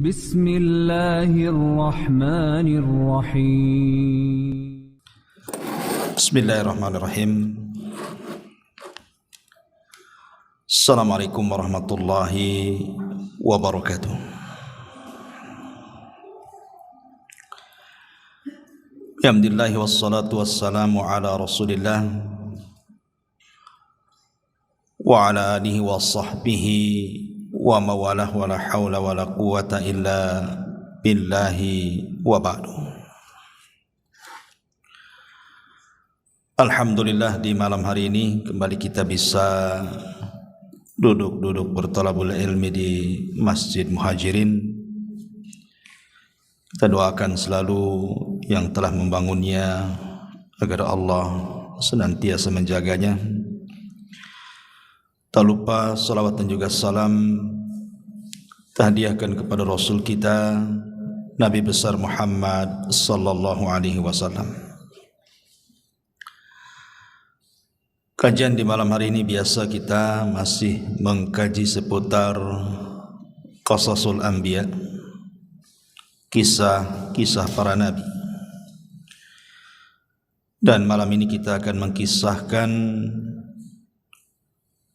Bismillahirrahmanirrahim. Bismillahirrahmanirrahim. Assalamualaikum warahmatullahi wabarakatuh. Alhamdulillah wassalatu wassalamu ala Rasulillah wa ala alihi wa sahbihi wa mawalah wa la hawla wa la quwata illa billahi wa ba'du. Alhamdulillah, di malam hari ini kembali kita bisa duduk bertolabul ilmi di Masjid Muhajirin. Kita doakan selalu yang telah membangunnya agar Allah senantiasa menjaganya. Tak lupa salawat dan juga salam tahdiahkan kepada Rasul kita Nabi besar Muhammad sallallahu alaihi wasallam. Kajian di malam hari ini biasa kita masih mengkaji seputar Qasasul Anbiya, kisah-kisah para nabi. Dan malam ini kita akan mengkisahkan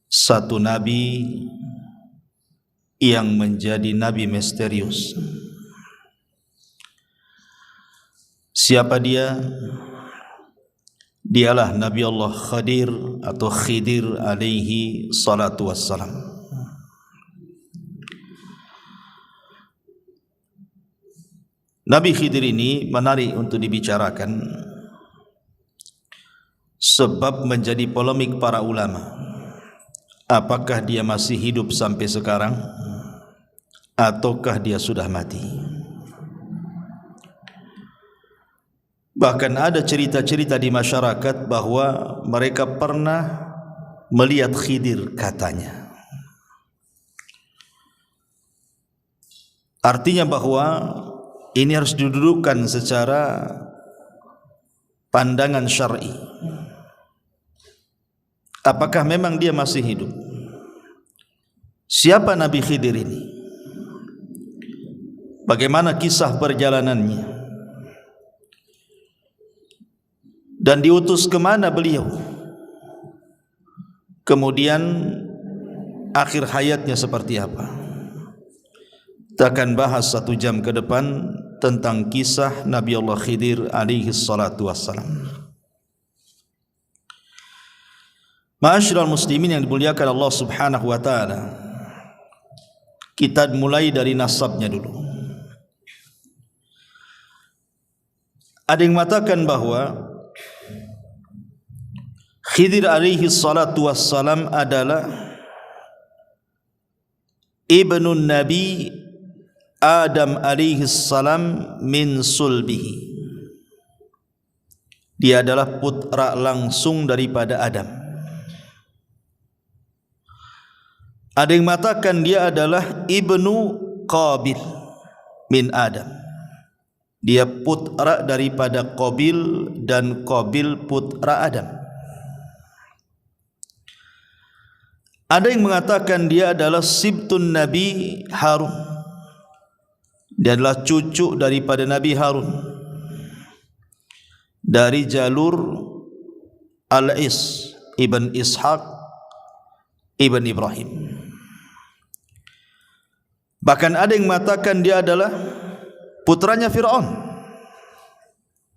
satu nabi yang menjadi nabi misterius. Siapa dia? Dialah Nabi Allah Khadir atau Khidir alaihi salatu wassalam. Nabi Khidir ini menarik untuk dibicarakan sebab menjadi polemik para ulama. Apakah dia masih hidup sampai sekarang ataukah dia sudah mati? Bahkan ada cerita-cerita di masyarakat bahwa mereka pernah melihat Khidir katanya. Artinya bahwa ini harus didudukkan secara pandangan syar'i. Apakah memang dia masih hidup? Siapa Nabi Khidir ini? Bagaimana kisah perjalanannya? Dan diutus ke mana beliau? Kemudian akhir hayatnya seperti apa? Kita akan bahas 1 jam ke depan tentang kisah Nabi Allah Khidir alaihi salatu wassalam. Ma'asyiral muslimin yang dimuliakan Allah subhanahu wa ta'ala, kita mulai dari nasabnya dulu. Ada yang mengatakan bahwa Khidir alaihi salatu wassalam adalah ibnun Nabi Adam alaihi salam min sulbihi. Dia adalah putra langsung daripada Adam. Ada yang mengatakan dia adalah ibnu Qabil min Adam. Dia putra daripada Qabil dan Qabil putra Adam. Ada yang mengatakan dia adalah sibtun Nabi Harun. Dia adalah cucu daripada Nabi Harun dari jalur Al-Is ibn Ishaq ibn Ibrahim. Bahkan ada yang mengatakan dia adalah putranya Fir'aun.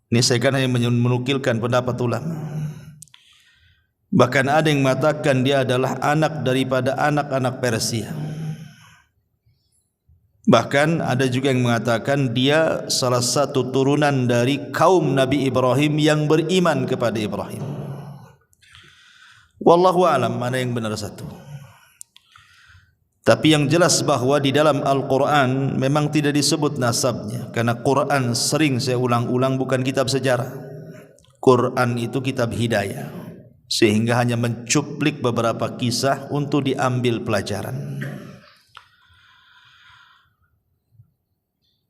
Ini saya kan hanya menukilkan pendapat ulama. Bahkan ada yang mengatakan dia adalah anak daripada anak-anak Persia. Bahkan ada juga yang mengatakan dia salah satu turunan dari kaum Nabi Ibrahim yang beriman kepada Ibrahim. Wallahu a'lam mana yang benar satu. Tapi yang jelas bahwa di dalam Al-Quran memang tidak disebut nasabnya, karena Quran sering saya ulang-ulang bukan kitab sejarah. Quran itu kitab hidayah, sehingga hanya mencuplik beberapa kisah untuk diambil pelajaran.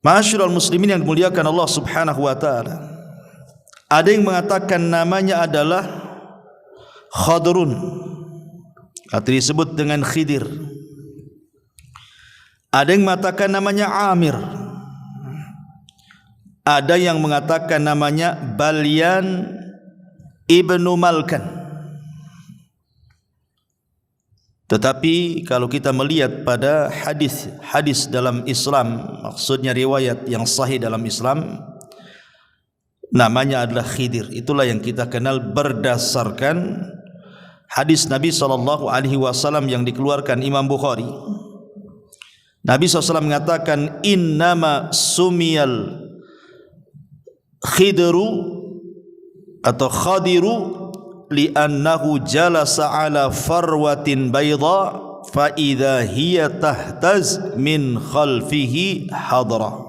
Ma'asyiral muslimin yang dimuliakan Allah subhanahu wa ta'ala, ada yang mengatakan namanya adalah Khadrun atau disebut dengan Khidir. Ada yang mengatakan namanya Amir. Ada yang mengatakan namanya Balyan ibnu Malkan. Tetapi kalau kita melihat pada hadis dalam Islam, maksudnya riwayat yang sahih dalam Islam, namanya adalah Khidir. Itulah yang kita kenal berdasarkan hadis Nabi SAW yang dikeluarkan Imam Bukhari. Nabi SAW mengatakan, innama sumiyal khidru atau khadiru li'annahu jalasa ala farwatin bayda fa idza hiya tahtaz min khalfihi hadra.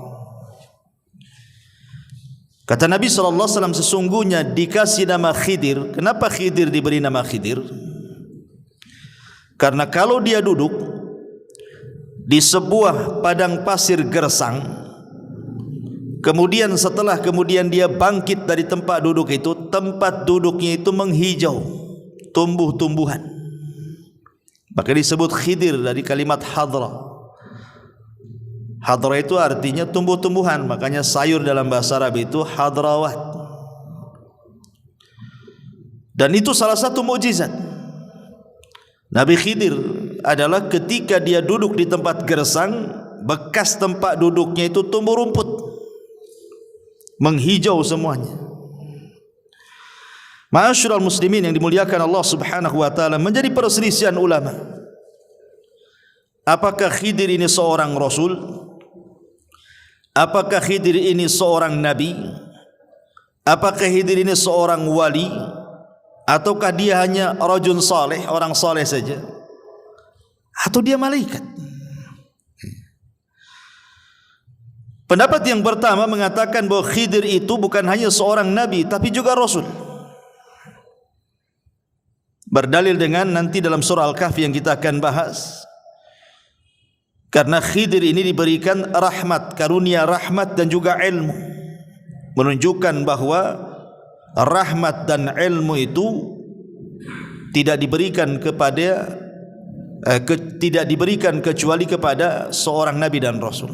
Kata Nabi SAW, sesungguhnya dikasih nama Khidir. Kenapa Khidir diberi nama Khidir? Karena kalau dia duduk di sebuah padang pasir gersang, kemudian setelah dia bangkit dari tempat duduk itu, tempat duduknya itu menghijau, tumbuh-tumbuhan. Maka disebut Khidir dari kalimat hadra. Hadra itu artinya tumbuh-tumbuhan, makanya sayur dalam bahasa Arab itu hadrawat. Dan itu salah satu mukjizat Nabi Khidir adalah ketika dia duduk di tempat gersang, bekas tempat duduknya itu tumbuh rumput, menghijau semuanya. Ma'asyiral muslimin yang dimuliakan Allah Subhanahu wa taala, menjadi perselisihan ulama. Apakah Khidir ini seorang rasul? Apakah Khidir ini seorang nabi? Apakah Khidir ini seorang wali? Ataukah dia hanya rajul saleh, orang saleh saja? Atau dia malaikat? Pendapat yang pertama mengatakan bahwa Khidir itu bukan hanya seorang nabi, tapi juga rasul. Berdalil dengan nanti dalam surah Al-Kahfi yang kita akan bahas. Karena Khidir ini diberikan rahmat, karunia rahmat dan juga ilmu, menunjukkan bahwa rahmat dan ilmu itu tidak diberikan kecuali kepada seorang nabi dan rasul.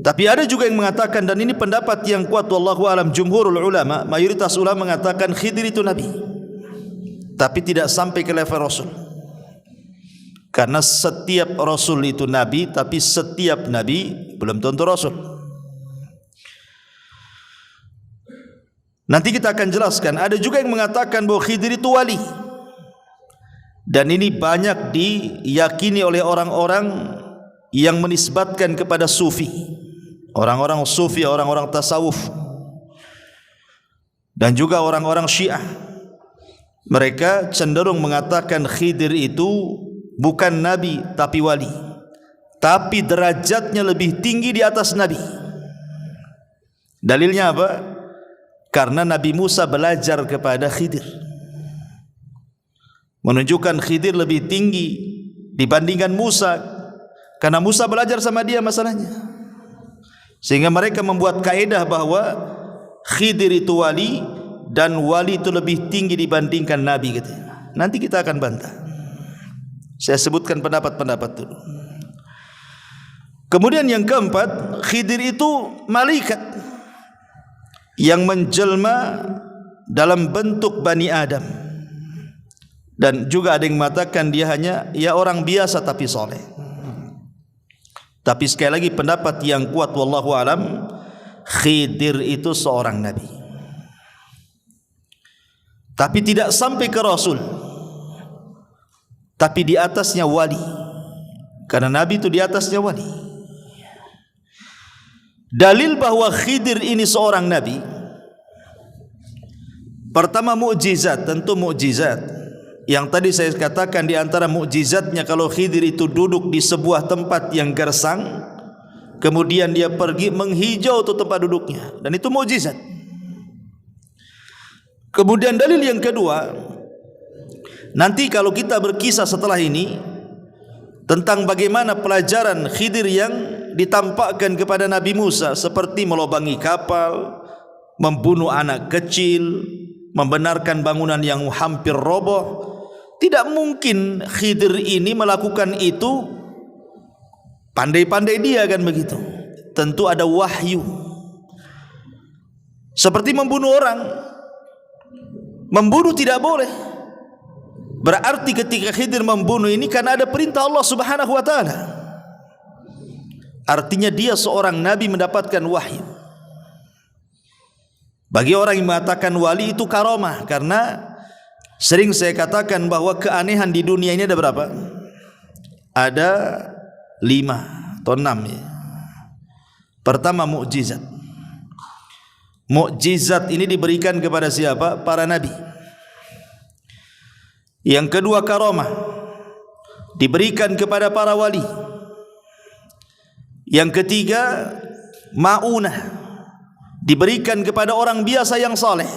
Tapi ada juga yang mengatakan, dan ini pendapat yang kuat wallahu alam, jumhurul ulama, mayoritas ulama mengatakan Khidir itu nabi, tapi tidak sampai ke level rasul. Karena setiap rasul itu nabi, tapi setiap nabi belum tentu rasul. Nanti kita akan jelaskan. Ada juga yang mengatakan bahwa Khidir itu wali, dan ini banyak diyakini oleh orang-orang yang menisbatkan kepada sufi, orang-orang sufi, orang-orang tasawuf, dan juga orang-orang Syiah. Mereka cenderung mengatakan Khidir itu bukan nabi tapi wali, tapi derajatnya lebih tinggi di atas nabi. Dalilnya apa? Karena Nabi Musa belajar kepada Khidir, menunjukkan Khidir lebih tinggi dibandingkan Musa, karena Musa belajar sama dia masalahnya. Sehingga mereka membuat kaedah bahwa Khidir itu wali, dan wali itu lebih tinggi dibandingkan nabi gitu. Nanti kita akan bantah. Saya sebutkan pendapat-pendapat dulu. Kemudian yang keempat, Khidir itu malaikat yang menjelma dalam bentuk Bani Adam. Dan juga ada yang mengatakan dia hanya orang biasa tapi soleh. Tapi sekali lagi pendapat yang kuat wallahu alam, Khidir itu seorang nabi, tapi tidak sampai ke rasul, tapi di atasnya wali. Karena nabi itu di atasnya wali. Dalil bahwa Khidir ini seorang nabi, pertama mukjizat, tentu mukjizat. Yang tadi saya katakan di antara mukjizatnya, kalau Khidir itu duduk di sebuah tempat yang gersang, kemudian dia pergi menghijau itu tempat duduknya, dan itu mukjizat. Kemudian dalil yang kedua, nanti kalau kita berkisah setelah ini tentang bagaimana pelajaran Khidir yang ditampakkan kepada Nabi Musa, seperti melobangi kapal, membunuh anak kecil, membenarkan bangunan yang hampir roboh. Tidak mungkin Khidir ini melakukan itu Pandai-pandai dia kan begitu. Tentu ada wahyu. Seperti membunuh orang. Membunuh tidak boleh. Berarti ketika Khidir membunuh ini karena ada perintah Allah Subhanahu wa taala. Artinya dia seorang nabi mendapatkan wahyu. Bagi orang yang mengatakan wali itu karamah, karena sering saya katakan bahwa keanehan di dunia ini ada berapa? Ada 5 atau 6 ya. Pertama, mukjizat. Mukjizat ini diberikan kepada siapa? Para nabi. Yang kedua, karamah, diberikan kepada para wali. Yang ketiga, ma'unah, diberikan kepada orang biasa yang saleh.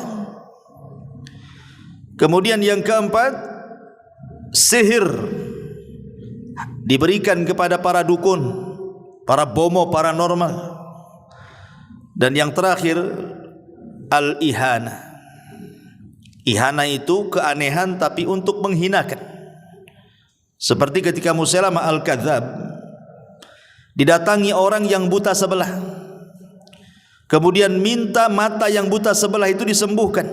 Kemudian yang keempat, sihir, diberikan kepada para dukun, para bomo paranormal. Dan yang terakhir, al-ihana. Ihana itu keanehan tapi untuk menghinakan. Seperti ketika Musailamah al-Kadzab didatangi orang yang buta sebelah, kemudian minta mata yang buta sebelah itu disembuhkan.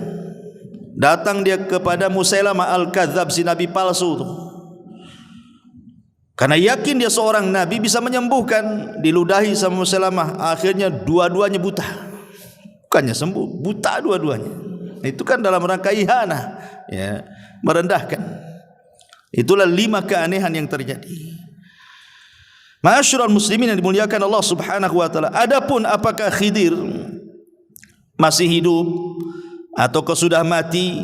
Datang dia kepada Musailamah al-Kadzab, si nabi palsu itu, karena yakin dia seorang nabi bisa menyembuhkan. Diludahi sama Musailamah, akhirnya dua-duanya buta. Bukannya sembuh, buta dua-duanya. Itu kan dalam rangka ihana, ya, merendahkan. Itulah 5 keanehan yang terjadi. Ma'asyiral muslimin yang dimuliakan Allah Subhanahu wa taala. Adapun apakah Khidir masih hidup atau sudah mati,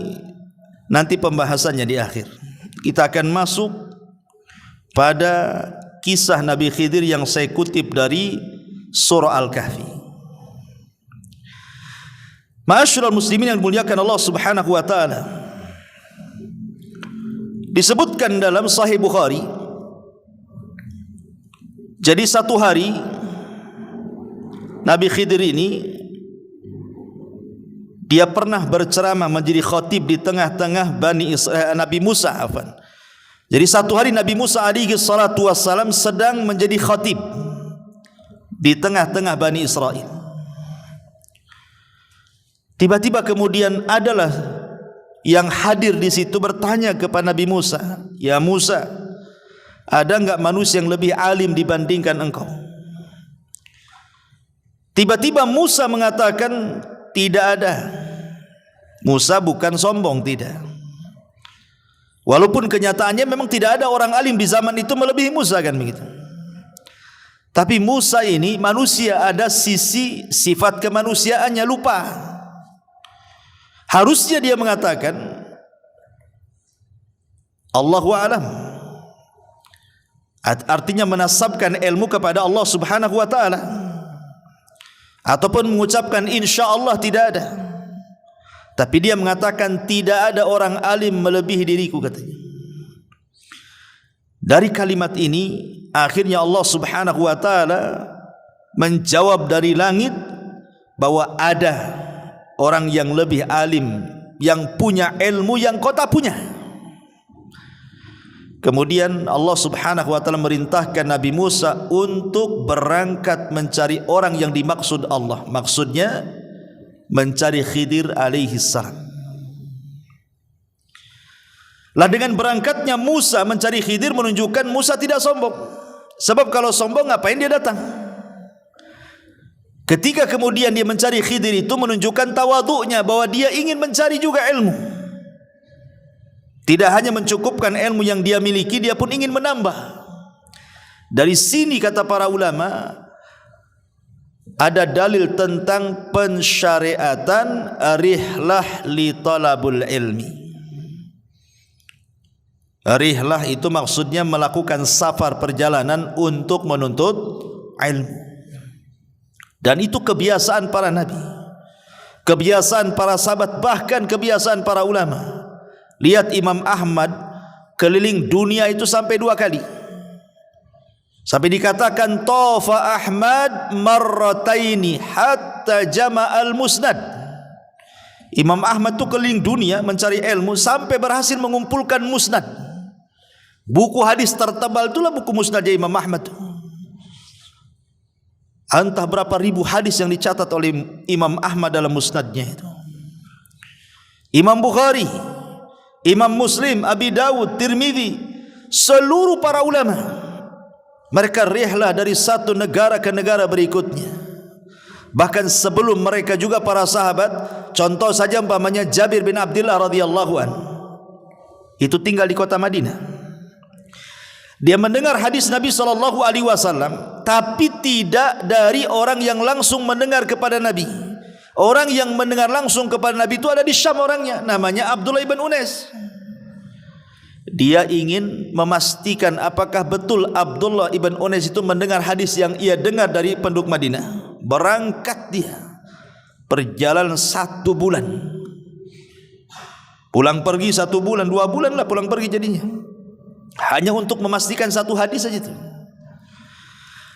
nanti pembahasannya di akhir. Kita akan masuk pada kisah Nabi Khidir yang saya kutip dari surah Al-Kahfi. Ma'asyiral muslimin yang dimuliakan Allah Subhanahu wa taala, disebutkan dalam Sahih Bukhari. Jadi satu hari Nabi Khidir ini dia pernah berceramah menjadi khatib di tengah-tengah Nabi Musa. Jadi satu hari Nabi Musa alaihi salatu wassalam sedang menjadi khatib di tengah-tengah Bani Israel. Tiba-tiba kemudian adalah yang hadir di situ bertanya kepada Nabi Musa, "Ya Musa, ada enggak manusia yang lebih alim dibandingkan engkau?" Tiba-tiba Musa mengatakan, "Tidak ada." Musa bukan sombong, tidak. Walaupun kenyataannya memang tidak ada orang alim di zaman itu melebihi Musa, kan begitu. Tapi Musa ini manusia, ada sisi sifat kemanusiaannya lupa. Harusnya dia mengatakan Allahu a'lam, artinya menasabkan ilmu kepada Allah Subhanahu wa taala, ataupun mengucapkan insyaallah tidak ada. Tapi dia mengatakan tidak ada orang alim melebihi diriku, katanya. Dari kalimat ini akhirnya Allah Subhanahu wa taala menjawab dari langit bahwa ada orang yang lebih alim, yang punya ilmu yang kau tak punya. Kemudian Allah Subhanahu wa taala merintahkan Nabi Musa untuk berangkat mencari orang yang dimaksud Allah. Maksudnya mencari Khidir alaihi salam. Lah dengan berangkatnya Musa mencari Khidir menunjukkan Musa tidak sombong. Sebab kalau sombong ngapain dia datang? Ketika kemudian dia mencari Khidir itu menunjukkan tawadhu'nya, bahwa dia ingin mencari juga ilmu. Tidak hanya mencukupkan ilmu yang dia miliki, dia pun ingin menambah. Dari sini kata para ulama, ada dalil tentang pensyariatan rihlah li talabul ilmi. Rihlah itu maksudnya melakukan safar, perjalanan untuk menuntut ilmu. Dan itu kebiasaan para nabi, kebiasaan para sahabat, bahkan kebiasaan para ulama. Lihat Imam Ahmad keliling dunia itu sampai 2 kali. Sampai dikatakan tafa Ahmad marrataini hatta jama'al musnad. Imam Ahmad itu keliling dunia mencari ilmu sampai berhasil mengumpulkan musnad. Buku hadis tertebal itulah buku musnadnya Imam Ahmad. Entah berapa ribu hadis yang dicatat oleh Imam Ahmad dalam musnadnya itu. Imam Bukhari, Imam Muslim, Abi Dawud, Tirmidzi, seluruh para ulama, mereka rihlah dari satu negara ke negara berikutnya. Bahkan sebelum mereka juga para sahabat, contoh saja umpamanya Jabir bin Abdullah radhiyallahu anhu, itu tinggal di kota Madinah. Dia mendengar hadis Nabi SAW, tapi tidak dari orang yang langsung mendengar kepada Nabi. Orang yang mendengar langsung kepada Nabi itu ada di Syam orangnya, namanya Abdullah ibn Unais. Dia ingin memastikan apakah betul Abdullah ibn Unais itu mendengar hadis yang ia dengar dari penduduk Madinah. Berangkat dia, perjalanan 1 bulan, pulang pergi 1 bulan, 2 bulan lah pulang pergi jadinya, hanya untuk memastikan 1 hadis saja itu.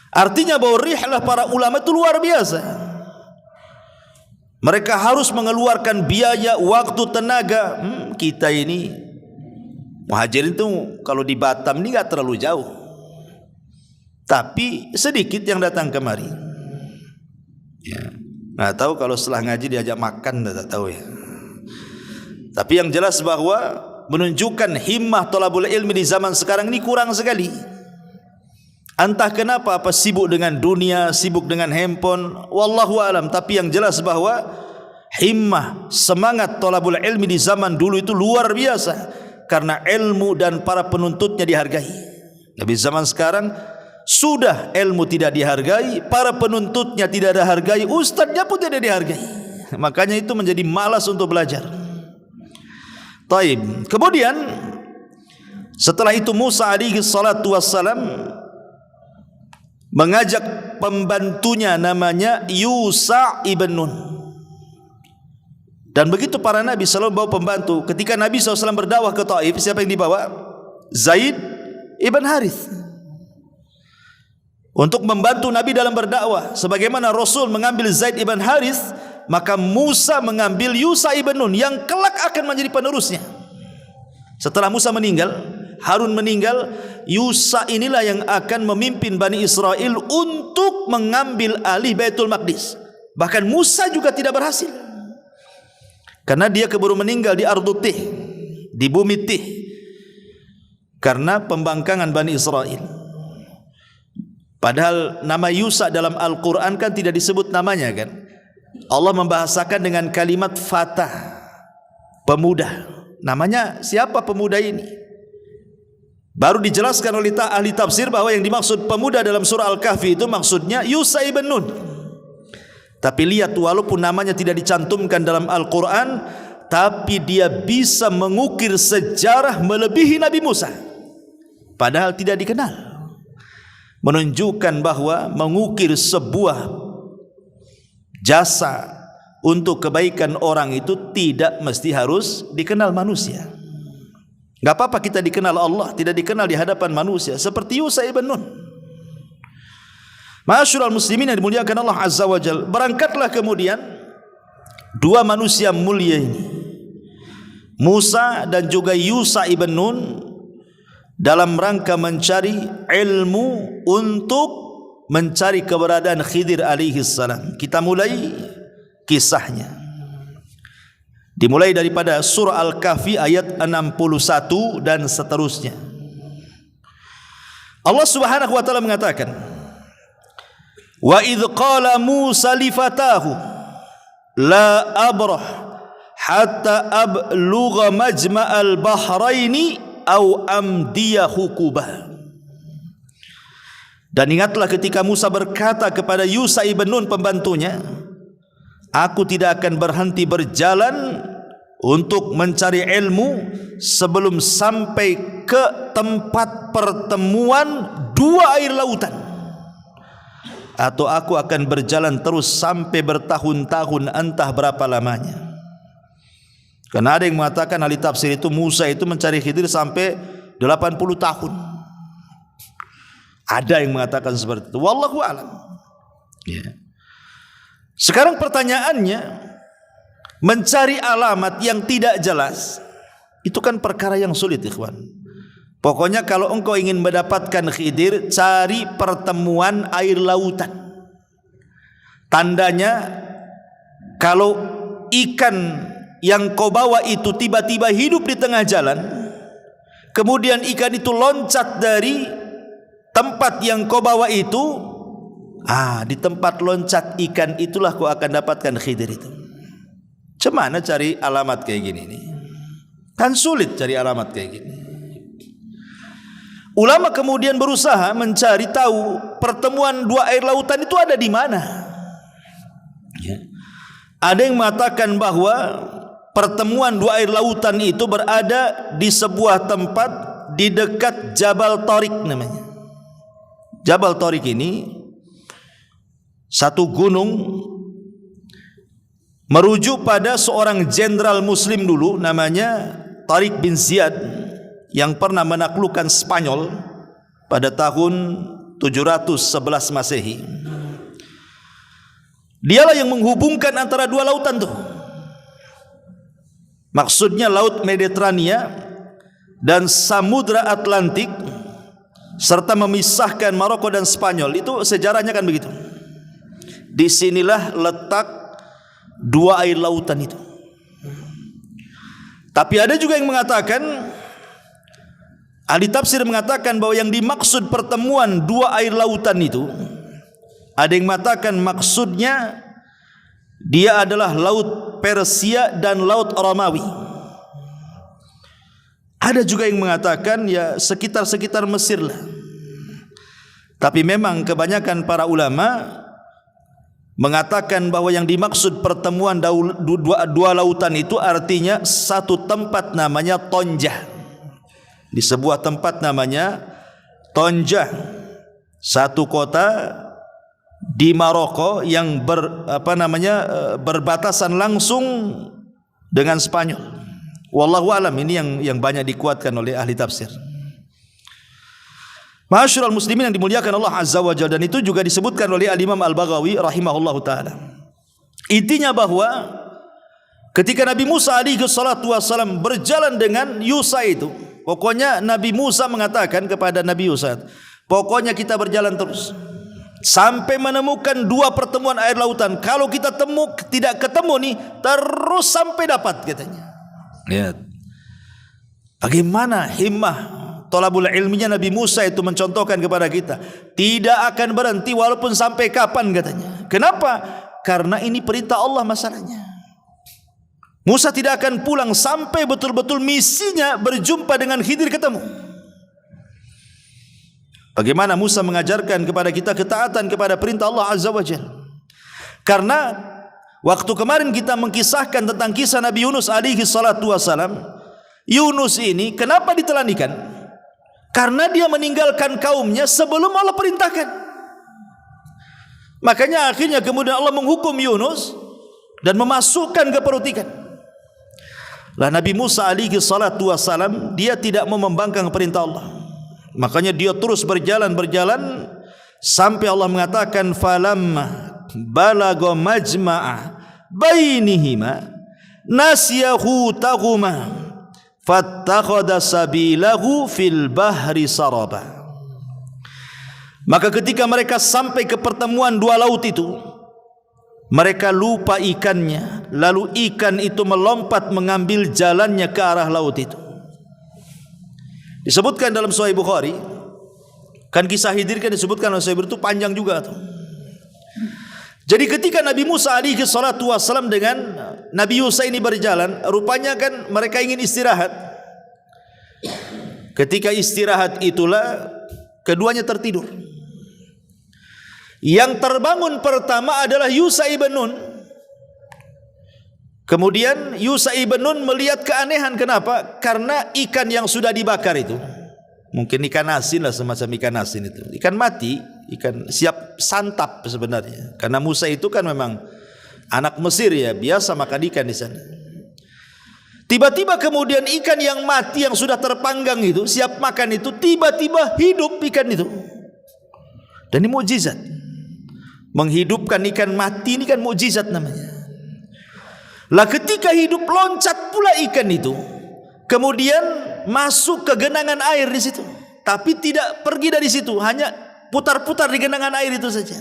Artinya bahwa rihlah para ulama itu luar biasa. Mereka harus mengeluarkan biaya, waktu, tenaga. Kita ini muhajirin itu kalau di Batam ini enggak terlalu jauh, tapi sedikit yang datang kemari. Ya, nggak tahu kalau setelah ngaji diajak makan, tak tahu ya. Tapi yang jelas bahwa menunjukkan himmah thalabul ilmi di zaman sekarang ini kurang sekali. Entah kenapa, apa sibuk dengan dunia, sibuk dengan handphone, wallahu alam. Tapi yang jelas bahwa himmah, semangat thalabul ilmi di zaman dulu itu luar biasa, karena ilmu dan para penuntutnya dihargai. Tapi zaman sekarang sudah ilmu tidak dihargai, para penuntutnya tidak dihargai, ustadznya pun tidak dihargai. Makanya itu menjadi malas untuk belajar. Taib. Kemudian setelah itu Musa alaihi salatu wassalam mengajak pembantunya namanya Yusha ibn Nun. Dan begitu para nabi selalu bawa pembantu. Ketika Nabi SAW berdakwah ke Taif, siapa yang dibawa? Zaid ibn Harith, untuk membantu Nabi dalam berdakwah. Sebagaimana Rasul mengambil Zaid ibn Harith, maka Musa mengambil Yusha ibn Nun yang kelak akan menjadi penerusnya. Setelah Musa meninggal, Harun meninggal, Yusha inilah yang akan memimpin Bani Israel untuk mengambil alih Baitul Maqdis. Bahkan Musa juga tidak berhasil, karena dia keburu meninggal di Ardut Tih, di bumi Tih, karena pembangkangan Bani Israel. Padahal nama Yusha dalam Al-Quran kan tidak disebut namanya kan. Allah membahasakan dengan kalimat fatah, pemuda. Namanya siapa pemuda ini? Baru dijelaskan oleh ahli tafsir bahwa yang dimaksud pemuda dalam surah Al-Kahfi itu maksudnya Yusha ibn Nun. Tapi lihat, walaupun namanya tidak dicantumkan dalam Al-Quran, tapi dia bisa mengukir sejarah melebihi Nabi Musa, padahal tidak dikenal. Menunjukkan bahwa mengukir sebuah jasa untuk kebaikan orang itu tidak mesti harus dikenal manusia. Gak apa-apa kita dikenal Allah, tidak dikenal di hadapan manusia, seperti Yusha ibn Nun. Ma'asyiral muslimin yang dimuliakan Allah Azza wa Jalla, berangkatlah kemudian 2 manusia mulia ini, Musa dan juga Yusha ibn Nun, dalam rangka mencari ilmu untuk mencari keberadaan Khidir alaihi salam. Kita mulai kisahnya. Dimulai daripada surah Al-Kahfi ayat 61 dan seterusnya. Allah Subhanahu wa taala mengatakan, "Wa idz qala Musa li fatahu la abrah hatta ablugha majma'al bahraini au amdiya hukubah." Dan ingatlah ketika Musa berkata kepada Yusha ibn Nun pembantunya, "Aku tidak akan berhenti berjalan untuk mencari ilmu sebelum sampai ke tempat pertemuan 2 air lautan, atau aku akan berjalan terus sampai bertahun-tahun, entah berapa lamanya." Karena ada yang mengatakan ahli tafsir itu Musa itu mencari Khidir sampai 80 tahun. Ada yang mengatakan seperti itu. Wallahu a'lam. Ya. Sekarang pertanyaannya, mencari alamat yang tidak jelas itu kan perkara yang sulit, ikhwan. Pokoknya kalau engkau ingin mendapatkan Khidir, cari pertemuan air lautan. Tandanya kalau ikan yang kau bawa itu tiba-tiba hidup di tengah jalan, kemudian ikan itu loncat dari tempat yang kau bawa itu, di tempat loncat ikan itulah kau akan dapatkan Khidir itu. Cemana cari alamat kayak gini nih? Kan sulit cari alamat kayak gini. Ulama kemudian berusaha mencari tahu pertemuan dua air lautan itu ada di mana. Ya. Ada yang mengatakan bahwa pertemuan dua air lautan itu berada di sebuah tempat di dekat Jabal Tariq namanya. Jabal Tariq ini satu gunung merujuk pada seorang jenderal muslim dulu namanya Tariq bin Ziyad yang pernah menaklukkan Spanyol pada tahun 711 Masehi. Dialah yang menghubungkan antara dua lautan tuh. Maksudnya Laut Mediterania dan Samudra Atlantik, serta memisahkan Maroko dan Spanyol. Itu sejarahnya kan begitu. Disinilah letak dua air lautan itu. Tapi ada juga yang mengatakan, ahli tafsir mengatakan bahwa yang dimaksud pertemuan dua air lautan itu, ada yang mengatakan maksudnya dia adalah Laut Persia dan Laut Romawi. Ada juga yang mengatakan ya sekitar-sekitar Mesir lah. Tapi memang kebanyakan para ulama mengatakan bahwa yang dimaksud pertemuan dua lautan itu artinya satu tempat namanya Tonjah. Di sebuah tempat namanya Tonjah, satu kota di Maroko yang berbatasan langsung dengan Spanyol. Wallahu alam, ini yang banyak dikuatkan oleh ahli tafsir. Ma'asyiral muslimin yang dimuliakan Allah Azza wa Jalla, dan itu juga disebutkan oleh Al-Imam Al-Baghawi rahimahullahu taala. Intinya bahwa ketika Nabi Musa alaihi salatu wasallam berjalan dengan Yusa itu, pokoknya Nabi Musa mengatakan kepada Nabi Yusa, pokoknya kita berjalan terus sampai menemukan dua pertemuan air lautan. Kalau kita tidak ketemu nih, terus sampai dapat katanya. Lihat bagaimana himmah thalabul ilminya Nabi Musa itu mencontohkan kepada kita, tidak akan berhenti walaupun sampai kapan katanya. Kenapa? Karena ini perintah Allah masalahnya. Musa tidak akan pulang sampai betul-betul misinya berjumpa dengan Khidir ketemu. Bagaimana Musa mengajarkan kepada kita ketaatan kepada perintah Allah Azza wa Jalla. Karena waktu kemarin kita mengkisahkan tentang kisah Nabi Yunus alaihi salatu wasalam, Yunus ini kenapa ditelanikan? Karena dia meninggalkan kaumnya sebelum Allah perintahkan. Makanya akhirnya kemudian Allah menghukum Yunus dan memasukkan ke perut ikan. Lah Nabi Musa alaihi salatu wasalam dia tidak mau membangkang perintah Allah. Makanya dia terus berjalan sampai Allah mengatakan falamma balagha majma'a bainihima nasiyahu taghuma fattakhadha sabilahu fil bahri saraba. Maka ketika mereka sampai ke pertemuan dua laut itu, mereka lupa ikannya, lalu ikan itu melompat mengambil jalannya ke arah laut itu. Disebutkan dalam Sahih Bukhari, kan kisah Khidir kan disebutkan oleh Sahih Bukhari itu panjang juga tuh. Jadi ketika Nabi Musa alaihi salatu wasallam dengan Nabi Yusa ini berjalan, rupanya kan mereka ingin istirahat. Ketika istirahat itulah keduanya tertidur. Yang terbangun pertama adalah Yusa ibn Nun. Kemudian Yusa ibn Nun melihat keanehan. Kenapa? Karena ikan yang sudah dibakar itu, mungkin ikan asin lah, semacam ikan asin itu, ikan mati, ikan siap santap sebenarnya. Karena Musa itu kan memang anak Mesir ya, biasa makan ikan di sana. Tiba-tiba kemudian ikan yang mati yang sudah terpanggang itu, siap makan itu, tiba-tiba hidup ikan itu. Dan ini mukjizat. Menghidupkan ikan mati ini kan mukjizat namanya. Lah ketika hidup loncat pula ikan itu, kemudian masuk ke genangan air di situ, tapi tidak pergi dari situ, hanya putar-putar di genangan air itu saja.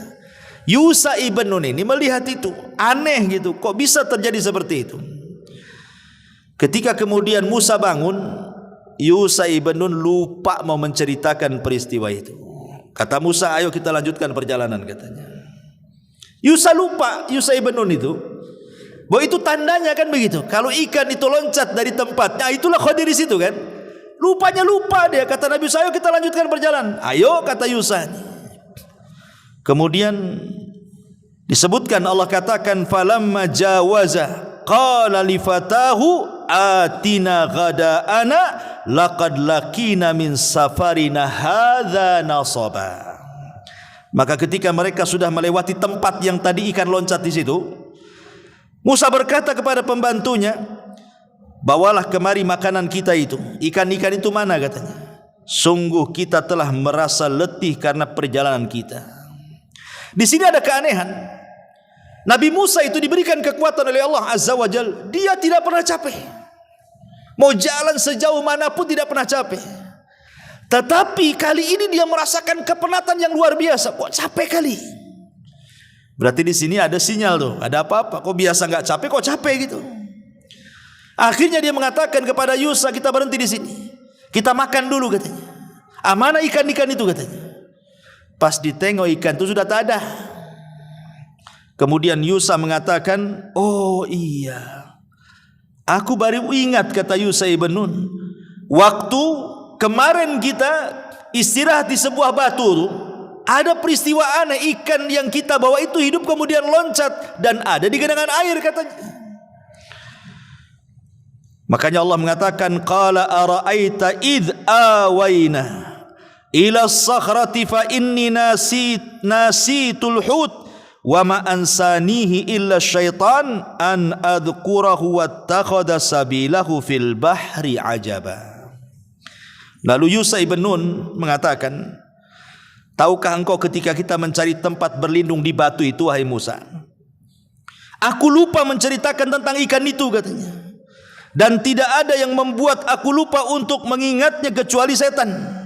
Yusha ibn Nun ini melihat itu, aneh gitu, kok bisa terjadi seperti itu. Ketika kemudian Musa bangun, Yusha ibn Nun lupa mau menceritakan peristiwa itu. Kata Musa, ayo kita lanjutkan perjalanan katanya. Yusha lupa, Yusha ibn Nun itu, bahwa itu tandanya kan begitu. Kalau ikan itu loncat dari tempatnya, itulah Khadir di situ kan. Lupanya lupa dia. Kata Nabi, ayo kita lanjutkan perjalanan. Ayo kata Yusha. Kemudian disebutkan Allah katakan falamma jawaza qala li fatahu atina ghada'ana laqad laqina min safarina hadza nasaba. Maka ketika mereka sudah melewati tempat yang tadi ikan loncat di situ, Musa berkata kepada pembantunya, bawalah kemari makanan kita itu. Ikan-ikan itu mana katanya? Sungguh kita telah merasa letih karena perjalanan kita. Di sini ada keanehan. Nabi Musa itu diberikan kekuatan oleh Allah Azza wa Jal. Dia tidak pernah capek. Mau jalan sejauh manapun tidak pernah capek. Tetapi kali ini dia merasakan kepenatan yang luar biasa. Kok capek kali? Berarti di sini ada sinyal tuh. Ada apa-apa? Kok biasa nggak capek? Kok capek gitu? Akhirnya dia mengatakan kepada Yusha, kita berhenti di sini. Kita makan dulu katanya. Mana ikan-ikan itu katanya. Pas ditengok ikan itu sudah tak ada. Kemudian Yusha mengatakan, oh iya, aku baru ingat kata Yusha ibn Nun, waktu kemarin kita istirahat di sebuah batu, ada peristiwa aneh, ikan yang kita bawa itu hidup kemudian loncat dan ada di genangan air katanya. Makanya Allah mengatakan, qala ara'aita idh awaina ila sakhrati fa inni nasitul hut wa ma ansanihi illa syaitan an adhkurahu wattakhadha sabilahu fil bahri ajaba. Lalu Yusha ibn Nun mengatakan, tahukah engkau ketika kita mencari tempat berlindung di batu itu wahai Musa, aku lupa menceritakan tentang ikan itu katanya, dan tidak ada yang membuat aku lupa untuk mengingatnya kecuali setan.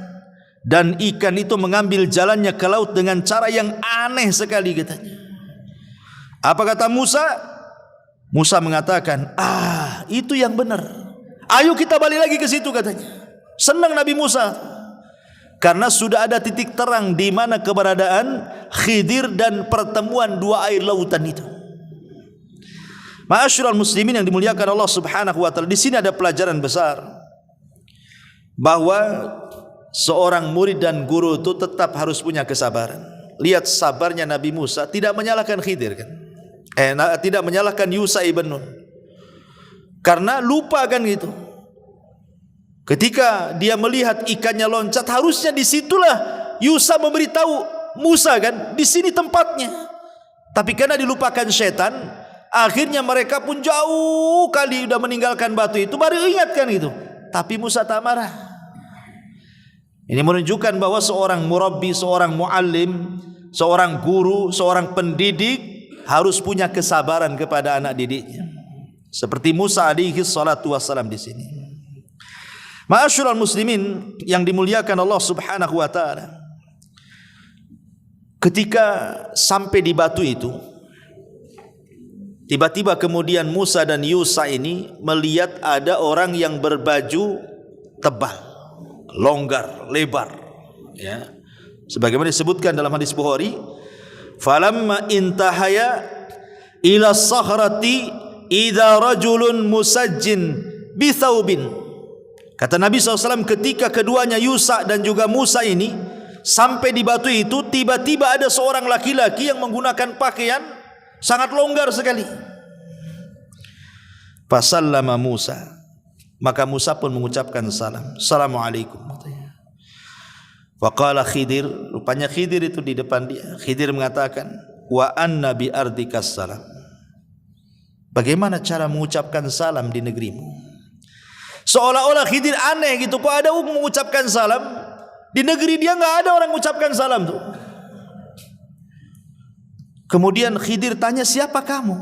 Dan ikan itu mengambil jalannya ke laut dengan cara yang aneh sekali katanya. Apa kata Musa? Musa mengatakan, itu yang benar. Ayo kita balik lagi ke situ katanya. Senang Nabi Musa karena sudah ada titik terang di mana keberadaan Khidir dan pertemuan dua air lautan itu. Ma'asyiral muslimin yang dimuliakan Allah Subhanahu wa taala, di sini ada pelajaran besar bahwa seorang murid dan guru itu tetap harus punya kesabaran. Lihat sabarnya Nabi Musa, tidak menyalahkan Khidir kan? Tidak menyalahkan Yusha ibn Nun. Karena lupa kan gitu. Ketika dia melihat ikannya loncat, harusnya disitulah Yusha memberitahu Musa kan, di sini tempatnya. Tapi karena dilupakan setan, akhirnya mereka pun jauh kali sudah meninggalkan batu itu, baru ingatkan gitu. Tapi Musa tak marah. Ini menunjukkan bahwa seorang murabbi, seorang muallim, seorang guru, seorang pendidik harus punya kesabaran kepada anak didiknya. Seperti Musa alaihi salatu wassalam di sini. Ma'asyiral muslimin yang dimuliakan Allah Subhanahu wa taala. Ketika sampai di batu itu, tiba-tiba kemudian Musa dan Yusha ini melihat ada orang yang berbaju tebal, longgar, lebar, ya. Sebagaimana disebutkan dalam hadis Bukhari, falamma intahaya ila sakhrati idza rajulun musajjin bi thawbin. Kata Nabi SAW, ketika keduanya Yusha dan juga Musa ini sampai di batu itu, tiba-tiba ada seorang laki-laki yang menggunakan pakaian sangat longgar sekali. Fasallama Musa, maka Musa pun mengucapkan salam. Assalamualaikum. Waqala Khidir, rupanya Khidir itu di depan dia. Khidir mengatakan, wa anna bi ardikas salam. Bagaimana cara mengucapkan salam di negerimu? Seolah-olah Khidir aneh gitu, kok ada mengucapkan salam di negeri dia, nggak ada orang mengucapkan salam tuh. Kemudian Khidir tanya, siapa kamu?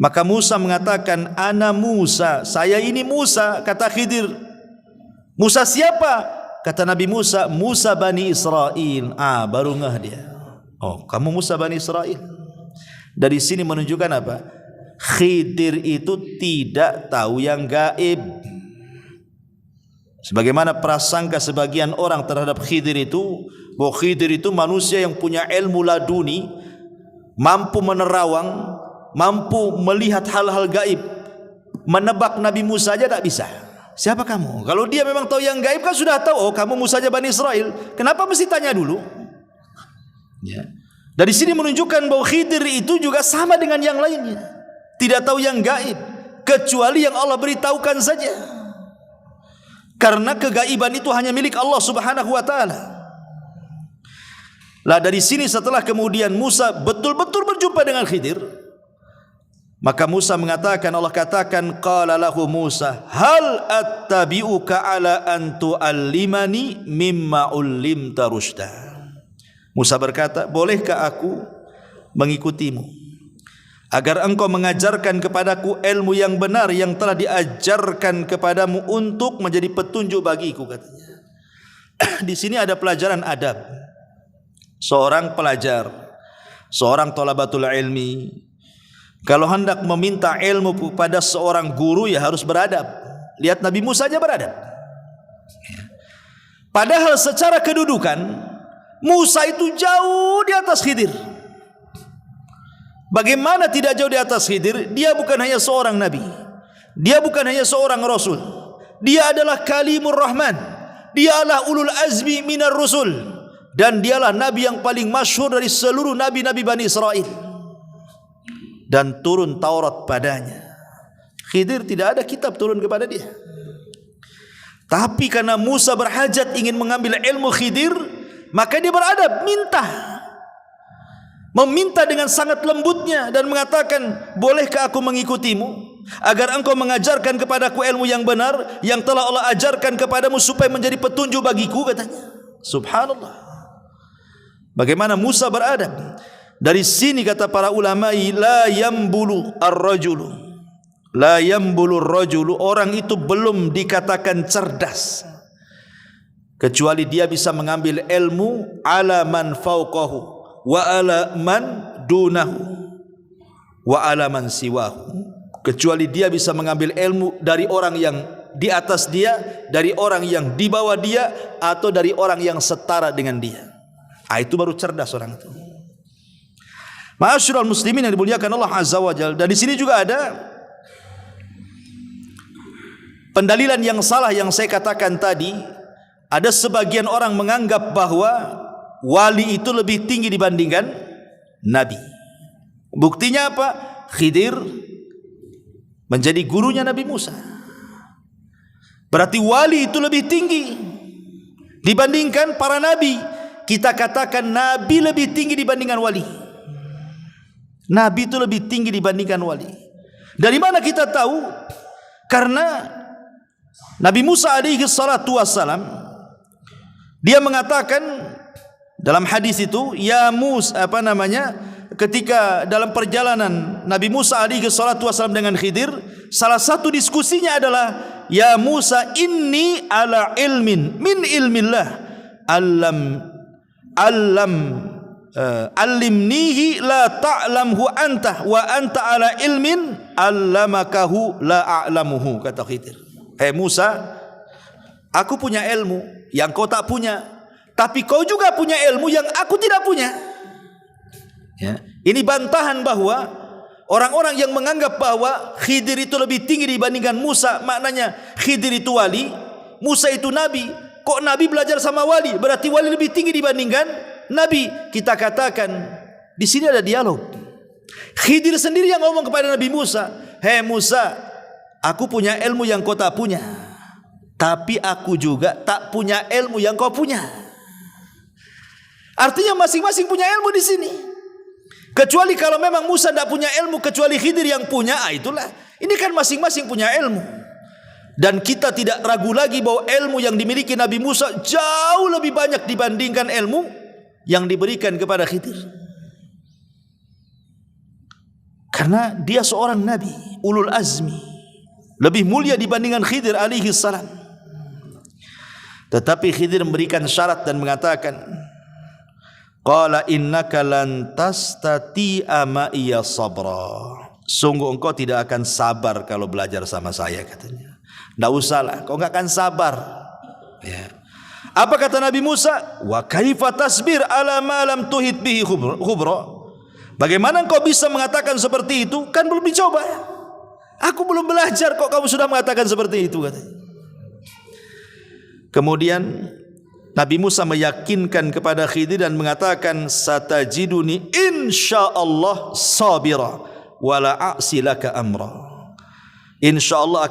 Maka Musa mengatakan, ana Musa, saya ini Musa. Kata Khidir, Musa siapa? Kata Nabi Musa, Musa Bani Israel. Baru ngeh dia. Oh, kamu Musa Bani Israel. Dari sini menunjukkan apa? Khidir itu tidak tahu yang gaib. Sebagaimana prasangka sebagian orang terhadap Khidir itu, bahwa Khidir itu manusia yang punya ilmu laduni, mampu menerawang, mampu melihat hal-hal gaib. Menebak Nabi Musa aja tak bisa. Siapa kamu? Kalau dia memang tahu yang gaib kan sudah tahu, oh kamu Musa aja Bani Israel. Kenapa mesti tanya dulu? Ya. Dari sini menunjukkan bahwa Khidir itu juga sama dengan yang lainnya, tidak tahu yang gaib kecuali yang Allah beritahukan saja. Karena kegaiban itu hanya milik Allah Subhanahu wa taala. Lah dari sini setelah kemudian Musa betul-betul berjumpa dengan Khidir, maka Musa mengatakan, Allah katakan, qala lahu Musa, hal attabi'uka ala an tu'allimani mimma ullimta rusyda. Musa berkata, bolehkah aku mengikutimu agar engkau mengajarkan kepadaku ilmu yang benar yang telah diajarkan kepadamu untuk menjadi petunjuk bagiku, katanya. Di sini ada pelajaran adab. Seorang pelajar, seorang thalabatul ilmi, kalau hendak meminta ilmu kepada seorang guru ya harus beradab. Lihat Nabi Musa saja beradab. Padahal secara kedudukan Musa itu jauh di atas Khidir. Bagaimana tidak jauh di atas Khidir? Dia bukan hanya seorang nabi, dia bukan hanya seorang rasul, dia adalah kalimur rahman, dia adalah ulul azmi minar rusul, dan dialah nabi yang paling masyhur dari seluruh nabi-nabi Bani Israel, dan turun Taurat padanya. Khidir tidak ada kitab turun kepada dia. Tapi karena Musa berhajat ingin mengambil ilmu Khidir, maka dia beradab, meminta dengan sangat lembutnya dan mengatakan, bolehkah aku mengikutimu agar engkau mengajarkan kepadaku ilmu yang benar yang telah Allah ajarkan kepadamu supaya menjadi petunjuk bagiku, katanya. Subhanallah, bagaimana Musa beradab. Dari sini kata para ulama, la yambulu ar-rajulu, la yambulu ar-rajulu, orang itu belum dikatakan cerdas kecuali dia bisa mengambil ilmu ala man fauqahu wa ala man dunahu wa ala man siwahu, kecuali dia bisa mengambil ilmu dari orang yang di atas dia, dari orang yang di bawah dia, atau dari orang yang setara dengan dia. Itu baru cerdas orang itu. Ma'asyiral muslimin yang dimuliakan Allah Azza wa Jalla. Dan di sini juga ada pendalilan yang salah yang saya katakan tadi. Ada sebagian orang menganggap bahwa wali itu lebih tinggi dibandingkan nabi. Buktinya apa? Khidir menjadi gurunya Nabi Musa. Berarti wali itu lebih tinggi dibandingkan para nabi. Kita katakan nabi lebih tinggi dibandingkan wali. Nabi itu lebih tinggi dibandingkan wali. Dari mana kita tahu? Karena Nabi Musa alaihi salatu wassalam, dia mengatakan dalam hadis itu, ya Musa, ketika dalam perjalanan Nabi Musa alaihi salatu wasallam dengan Khidir, salah satu diskusinya adalah, ya Musa, inni ala ilmin min ilmillah allimnihi la ta'lamhu anta wa anta ala ilmin allamakahu la a'lamuhu, kata Khidir. Musa, aku punya ilmu yang kau tak punya, tapi kau juga punya ilmu yang aku tidak punya. Ya. Ini bantahan bahwa orang-orang yang menganggap bahwa Khidir itu lebih tinggi dibandingkan Musa, maknanya Khidir itu wali, Musa itu nabi. Kok nabi belajar sama wali, berarti wali lebih tinggi dibandingkan nabi. Kita katakan di sini ada dialog. Khidir sendiri yang ngomong kepada Nabi Musa, hei Musa, aku punya ilmu yang kau tak punya, tapi aku juga tak punya ilmu yang kau punya. Artinya masing-masing punya ilmu di sini. Kecuali kalau memang Musa tidak punya ilmu kecuali Khidir yang punya, itulah. Ini kan masing-masing punya ilmu. Dan kita tidak ragu lagi bahwa ilmu yang dimiliki Nabi Musa jauh lebih banyak dibandingkan ilmu yang diberikan kepada Khidir. Karena dia seorang nabi, ulul azmi, lebih mulia dibandingkan Khidir alaihi salam. Tetapi Khidir memberikan syarat dan mengatakan, Qala innaka lan tastati'a ma'iya sabra. Sungguh engkau tidak akan sabar kalau belajar sama saya, katanya. Tidak usahlah, kau enggak akan sabar. Ya. Apa kata Nabi Musa? Wa kaifa tasbir ala ma lam tuhit bihi khubra. Bagaimana engkau bisa mengatakan seperti itu? Kan belum dicoba ya. Aku belum belajar kok kamu sudah mengatakan seperti itu, katanya. Kemudian Nabi Musa meyakinkan kepada Khidir dan mengatakan satajiduni insyaallah sabira wala a'silaka amra. Insyaallah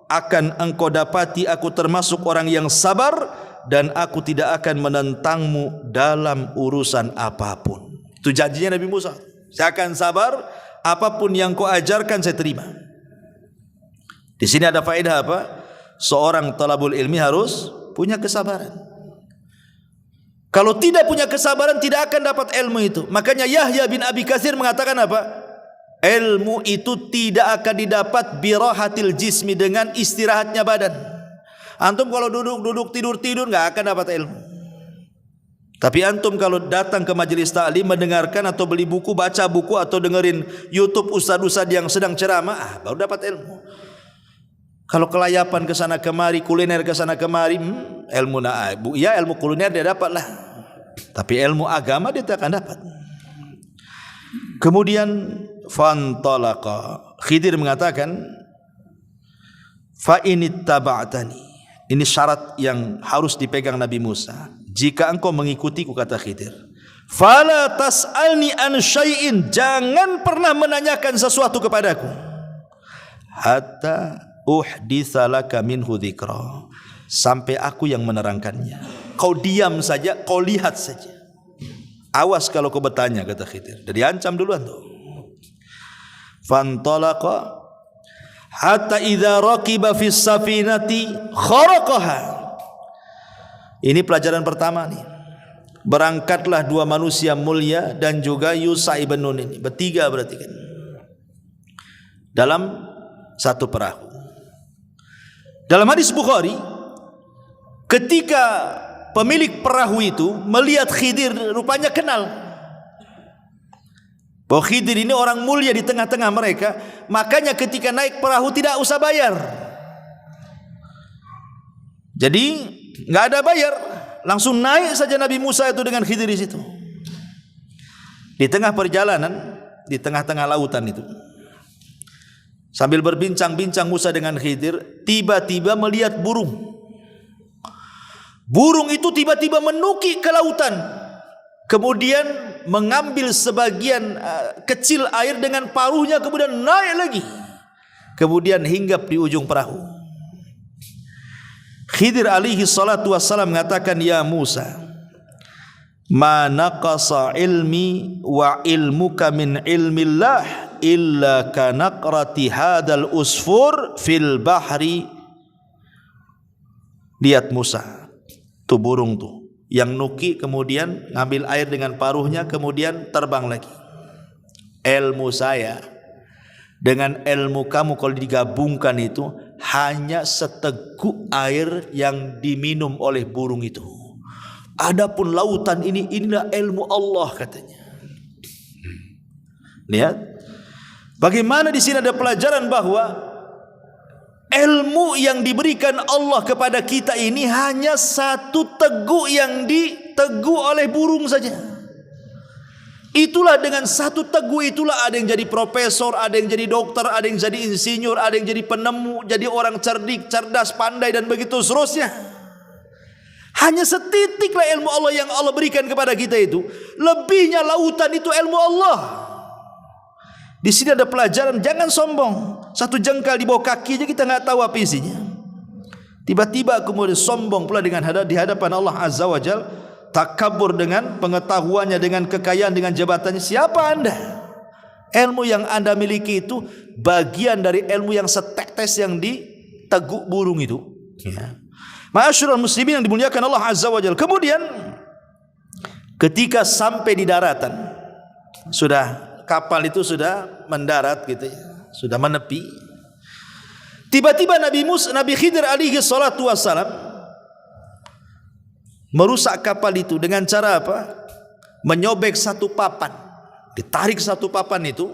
akan engkau dapati aku termasuk orang yang sabar dan aku tidak akan menentangmu dalam urusan apapun. Itu janjinya Nabi Musa. Saya akan sabar, apapun yang kau ajarkan saya terima. Di sini ada faedah apa? Seorang talabul ilmi harus punya kesabaran. Kalau tidak punya kesabaran tidak akan dapat ilmu itu. Makanya Yahya bin Abi Katsir mengatakan apa? Ilmu itu tidak akan didapat birahatil jismi, dengan istirahatnya badan. Antum kalau duduk tidur enggak akan dapat ilmu. Tapi antum kalau datang ke majelis ta'lim, mendengarkan atau beli buku, baca buku atau dengerin YouTube ustaz-ustaz yang sedang ceramah, baru dapat ilmu. Kalau kelayapan ke sana kemari, kuliner ke sana kemari, ilmu ya ilmu kuliner dia dapatlah. Tapi ilmu agama dia tak akan dapat. Kemudian fantalaqa, Khidir mengatakan fa inittaba'tani. Ini syarat yang harus dipegang Nabi Musa. Jika engkau mengikutiku, kata Khidir, fala tas'alni an syai'in, jangan pernah menanyakan sesuatu kepadaku hatta uhditsa laka minhu dzikra, sampai aku yang menerangkannya. Kau diam saja, kau lihat saja. Awas kalau kau bertanya, kata Khidir. Jadi ancam duluan tuh. Fantalaqa hatta idza raqiba fis safinati kharaqaha. Ini pelajaran pertama nih. Berangkatlah dua manusia mulia dan juga Yusha ibn Nun ini, bertiga berarti kan, dalam satu perahu. Dalam hadis Bukhari, ketika pemilik perahu itu melihat Khidir, rupanya kenal bahwa Khidir ini orang mulia di tengah-tengah mereka, makanya ketika naik perahu tidak usah bayar. Jadi nggak ada bayar, langsung naik saja Nabi Musa itu dengan Khidir di situ. Di tengah perjalanan, di tengah-tengah lautan itu, sambil berbincang-bincang Musa dengan Khidir, tiba-tiba melihat burung. Burung itu tiba-tiba menukik ke lautan, kemudian mengambil sebagian kecil air dengan paruhnya, kemudian naik lagi, kemudian hinggap di ujung perahu. Khidir alaihi salatu wassalam mengatakan, ya Musa, ma naqasa ilmi wa ilmuka min ilmillah illa kanaqrati hadal usfur fil bahri. Lihat Musa, tuh burung tuh yang nuki, kemudian ngambil air dengan paruhnya, kemudian terbang lagi. Ilmu saya dengan ilmu kamu kalau digabungkan itu hanya seteguk air yang diminum oleh burung itu. Adapun lautan ini, inilah ilmu Allah, katanya. Lihat bagaimana di sini ada pelajaran bahwa ilmu yang diberikan Allah kepada kita ini hanya satu teguk yang diteguk oleh burung saja. Itulah dengan satu teguk itulah ada yang jadi profesor, ada yang jadi dokter, ada yang jadi insinyur, ada yang jadi penemu, jadi orang cerdik, cerdas, pandai dan begitu seterusnya. Hanya setitiklah ilmu Allah yang Allah berikan kepada kita itu. Lebihnya lautan itu ilmu Allah. Di sini ada pelajaran, jangan sombong. Satu jengkal di bawah kaki aja kita nggak tahu apa isinya. Tiba-tiba kemudian sombong pula di hadapan Allah Azza wa Jalla. Takabur dengan pengetahuannya, dengan kekayaan, dengan jabatannya. Siapa anda? Ilmu yang anda miliki itu bagian dari ilmu yang setetes yang diteguk burung itu. Ya. Ma'asyiral muslimin yang dimuliakan Allah Azza wa Jalla. Kemudian ketika sampai di daratan, sudah kapal itu sudah mendarat gitu ya, sudah menepi. Tiba-tiba Nabi Khidir alaihi salatu wassalam merusak kapal itu dengan cara apa? menyobek satu papan, ditarik satu papan itu,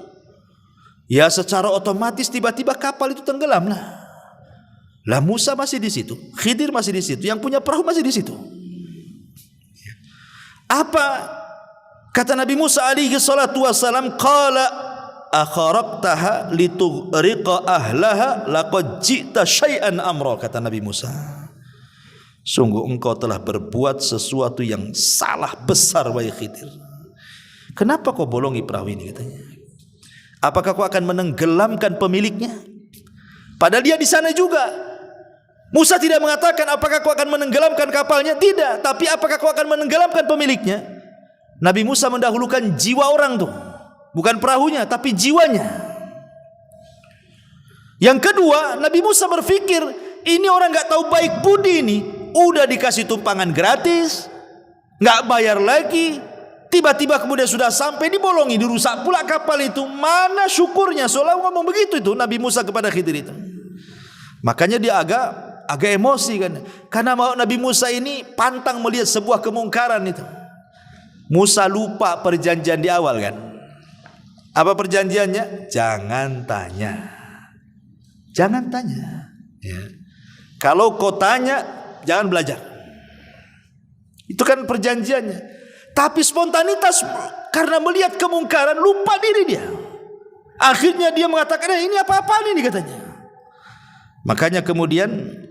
ya secara otomatis tiba-tiba kapal itu tenggelam lah. Lah Musa masih di situ, Khidir masih di situ, yang punya perahu masih di situ. Apa kata Nabi Musa alaihi salatu wassalam? Qala akharaqtaha litughriqa ahlaha laqad ji'ta syai'an amra. Kata Nabi Musa, sungguh engkau telah berbuat sesuatu yang salah besar wahai Khidir. Kenapa kau bolongi perahu ini, katanya? Apakah kau akan menenggelamkan pemiliknya? Padahal dia di sana juga. Musa tidak mengatakan apakah kau akan menenggelamkan kapalnya, tidak, tapi apakah kau akan menenggelamkan pemiliknya. Nabi Musa mendahulukan jiwa orang tuh, bukan perahunya tapi jiwanya. Yang kedua, Nabi Musa berpikir ini orang nggak tahu baik budi ini, udah dikasih tumpangan gratis, nggak bayar lagi, tiba-tiba kemudian sudah sampai dibolongi, dirusak pula kapal itu. Mana syukurnya? Seolah ngomong begitu itu Nabi Musa kepada Khidir itu. Makanya dia agak emosi kan, karena Nabi Musa ini pantang melihat sebuah kemungkaran itu. Musa lupa perjanjian di awal kan. Apa perjanjiannya? Jangan tanya, jangan tanya ya. Kalau kau tanya jangan belajar, itu kan perjanjiannya. Tapi spontanitas karena melihat kemungkaran lupa diri dia. Akhirnya dia mengatakan ini apa-apaan ini, katanya. Makanya kemudian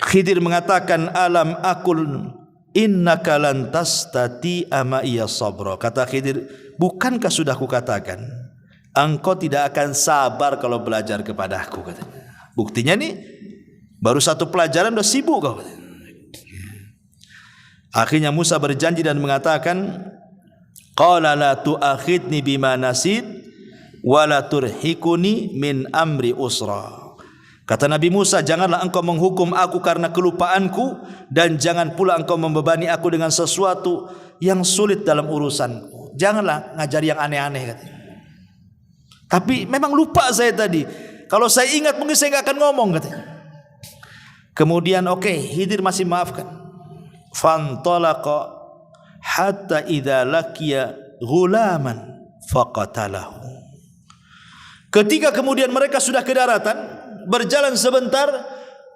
Khidir mengatakan alam akul innaka lan tastati'a ma'iya sabra. Kata Khidir, bukankah sudah kukatakan engkau tidak akan sabar kalau belajar kepadaku, katanya. Buktinya nih baru satu pelajaran udah sibuk kau, katanya. Akhirnya Musa berjanji dan mengatakan qala la tu'akhidni bima nasid wa la turhikuni min amri usra. Kata Nabi Musa, janganlah engkau menghukum aku karena kelupaanku, dan jangan pula engkau membebani aku dengan sesuatu yang sulit dalam urusanku. Janganlah ngajari yang aneh-aneh, katanya. Tapi memang lupa saya tadi. Kalau saya ingat mungkin saya nggak akan ngomong, katanya. Kemudian Khidir masih maafkan. Fantalaqa hatta idza laqiya ghulaman faqatalahu. Ketika kemudian mereka sudah ke daratan, berjalan sebentar,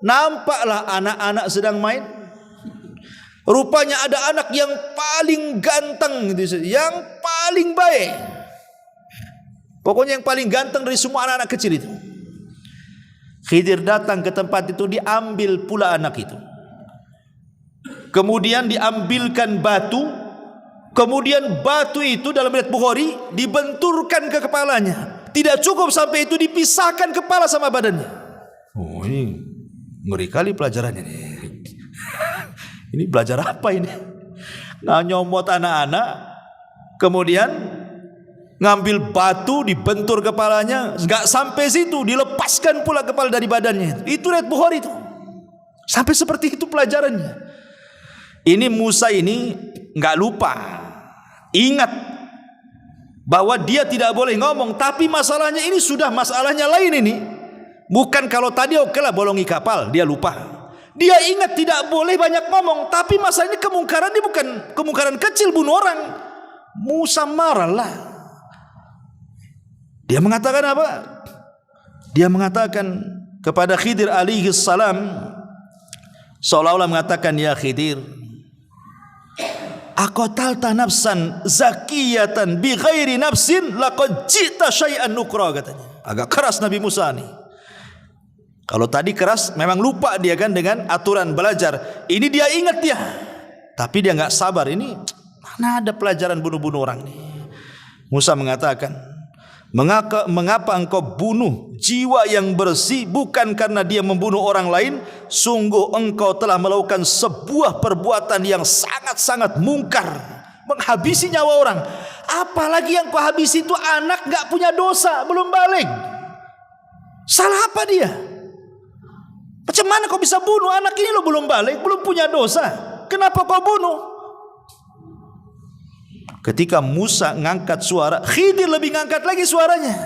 nampaklah anak-anak sedang main. Rupanya ada anak yang paling ganteng, yang paling baik, pokoknya yang paling ganteng dari semua anak-anak kecil itu. Khidir datang ke tempat itu, diambil pula anak itu. Kemudian diambilkan batu, kemudian batu itu dalam riwayat Bukhari dibenturkan ke kepalanya. Tidak cukup sampai itu, dipisahkan kepala sama badannya. Oh, ini ngeri kali pelajarannya nih. Ini belajar apa ini? Nyomot anak-anak, kemudian ngambil batu dibentur kepalanya, nggak sampai situ, dilepaskan pula kepala dari badannya. Itu riwayat Bukhari itu. Sampai seperti itu pelajarannya. Ini Musa ini nggak lupa, ingat bahwa dia tidak boleh ngomong, tapi masalahnya ini sudah masalahnya lain ini. Bukan kalau tadi lah bolongi kapal, dia lupa. Dia ingat tidak boleh banyak ngomong, tapi masalahnya kemungkaran ini bukan kemungkaran kecil, bunuh orang. Musa marahlah. Dia mengatakan apa? Dia mengatakan kepada Khidir alaihi salam, seolah-olah mengatakan, ya Khidir, aqatalta nafsan zakiyatan bi ghairi nafsin laqad ji'ta syai'an nukra, katanya. Agak keras Nabi Musa nih. Kalau tadi keras memang lupa dia kan dengan aturan belajar. Ini dia ingat dia, tapi dia nggak sabar. Ini mana ada pelajaran bunuh-bunuh orang nih. Musa mengatakan, mengapa engkau bunuh jiwa yang bersih bukan karena dia membunuh orang lain? Sungguh engkau telah melakukan sebuah perbuatan yang sangat-sangat mungkar, menghabisi nyawa orang. Apalagi yang kau habisi itu anak gak punya dosa, belum balik. Salah apa dia? Macam mana kau bisa bunuh anak ini? Lo belum balik, belum punya dosa, kenapa kau bunuh? Ketika Musa ngangkat suara, Khidir lebih ngangkat lagi suaranya.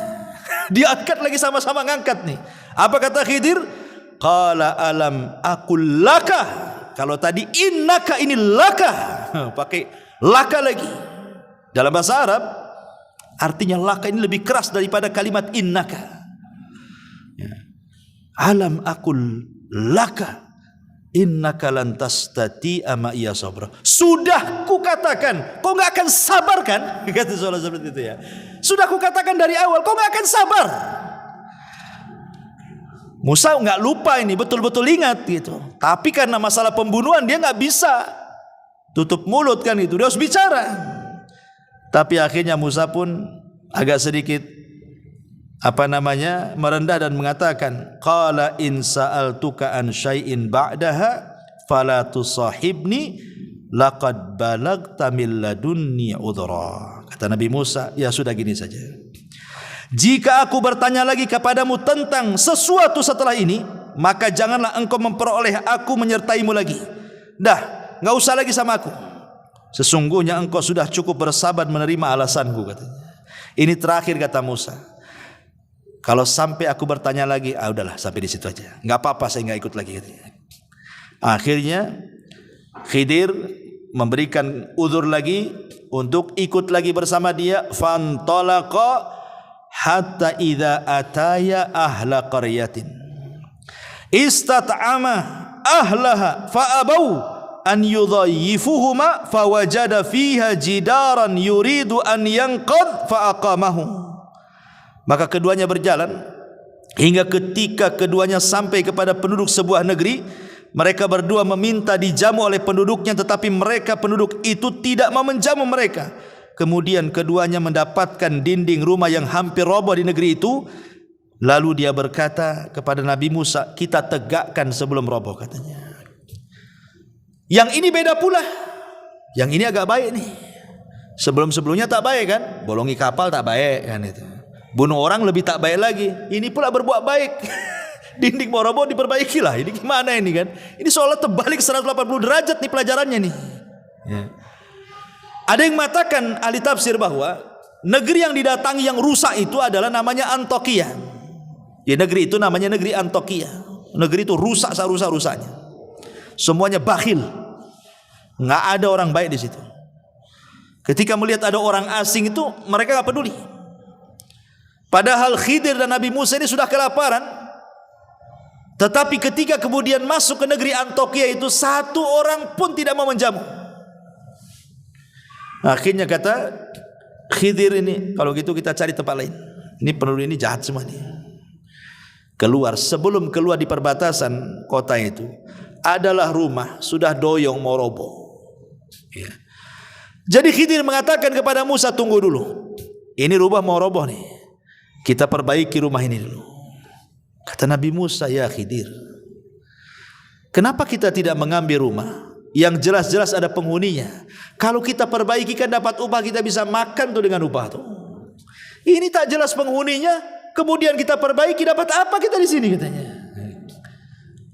Diangkat lagi, sama-sama ngangkat nih. Apa kata Khidir? Qala alam aqul laka. Kalau tadi innaka, ini laka, pakai laka lagi. Dalam bahasa Arab artinya laka ini lebih keras daripada kalimat innaka. Alam aqul laka innaka lan tastati'a ma'iya sabra. Sudah kukatakan, kau enggak akan sabar kan? Kata seolah seperti itu ya. Sudah kukatakan dari awal, kau enggak akan sabar. Musa enggak lupa ini, betul-betul ingat gitu. Tapi karena masalah pembunuhan dia enggak bisa tutup mulut kan itu, dia harus bicara. Tapi akhirnya Musa pun agak sedikit merendah dan mengatakan, qala in sa'altuka an syai'in ba'daha fala tusahibni laqad balagta min ladunni udhra. Kata Nabi Musa, ya sudah gini saja, jika aku bertanya lagi kepadamu tentang sesuatu setelah ini, maka janganlah engkau memperoleh aku menyertaimu lagi. Dah, enggak usah lagi sama aku. Sesungguhnya engkau sudah cukup bersabar menerima alasanku, katanya. Ini terakhir kata Musa. Kalau sampai aku bertanya lagi, udahlah sampai di situ aja. Enggak apa-apa, saya enggak ikut lagi, katanya. Akhirnya Khidir memberikan uzur lagi untuk ikut lagi bersama dia. Fantalaqa hatta idza ataya ahla qaryatin istat'ama ahlaha fa'abau an yudhayyifuhuma fawajada fiha jidaran yuridu an yanqad fa'aqamahu. Maka keduanya berjalan hingga ketika keduanya sampai kepada penduduk sebuah negeri. Mereka berdua meminta dijamu oleh penduduknya, tetapi mereka penduduk itu tidak mau menjamu mereka. Kemudian keduanya mendapatkan dinding rumah yang hampir roboh di negeri itu. Lalu dia berkata kepada Nabi Musa, kita tegakkan sebelum roboh, katanya. Yang ini beda pula. Yang ini agak baik nih. Sebelum-sebelumnya tak baik kan? Bolongi kapal tak baik kan itu. Bunuh orang lebih tak baik lagi. Ini pula berbuat baik. Dinding mau roboh diperbaiki lah. Ini gimana ini kan? Ini seolah terbalik 180 derajat nih pelajarannya nih. Ya. Ada yang mengatakan ahli tafsir bahwa negeri yang didatangi yang rusak itu adalah namanya Antokia. Ya, negeri itu namanya negeri Antokia. Negeri itu rusak serusak-rusaknya. Semuanya bakhil. Nggak ada orang baik di situ. Ketika melihat ada orang asing itu mereka nggak peduli. Padahal Khidir dan Nabi Musa ini sudah kelaparan. Tetapi ketika kemudian masuk ke negeri Antokia itu, satu orang pun tidak mau menjamu. Akhirnya kata Khidir ini, kalau gitu kita cari tempat lain. Ini penduduk ini jahat semua nih. Keluar, sebelum keluar di perbatasan kota itu adalah rumah sudah doyong mau roboh. Ya. Jadi Khidir mengatakan kepada Musa, tunggu dulu. Ini rumah mau roboh nih. Kita perbaiki rumah ini dulu. Kata Nabi Musa, ya Khidir, kenapa kita tidak mengambil rumah yang jelas-jelas ada penghuninya? Kalau kita perbaiki kan dapat upah, kita bisa makan tuh dengan upah tuh. Ini tak jelas penghuninya, kemudian kita perbaiki, dapat apa kita di sini, katanya.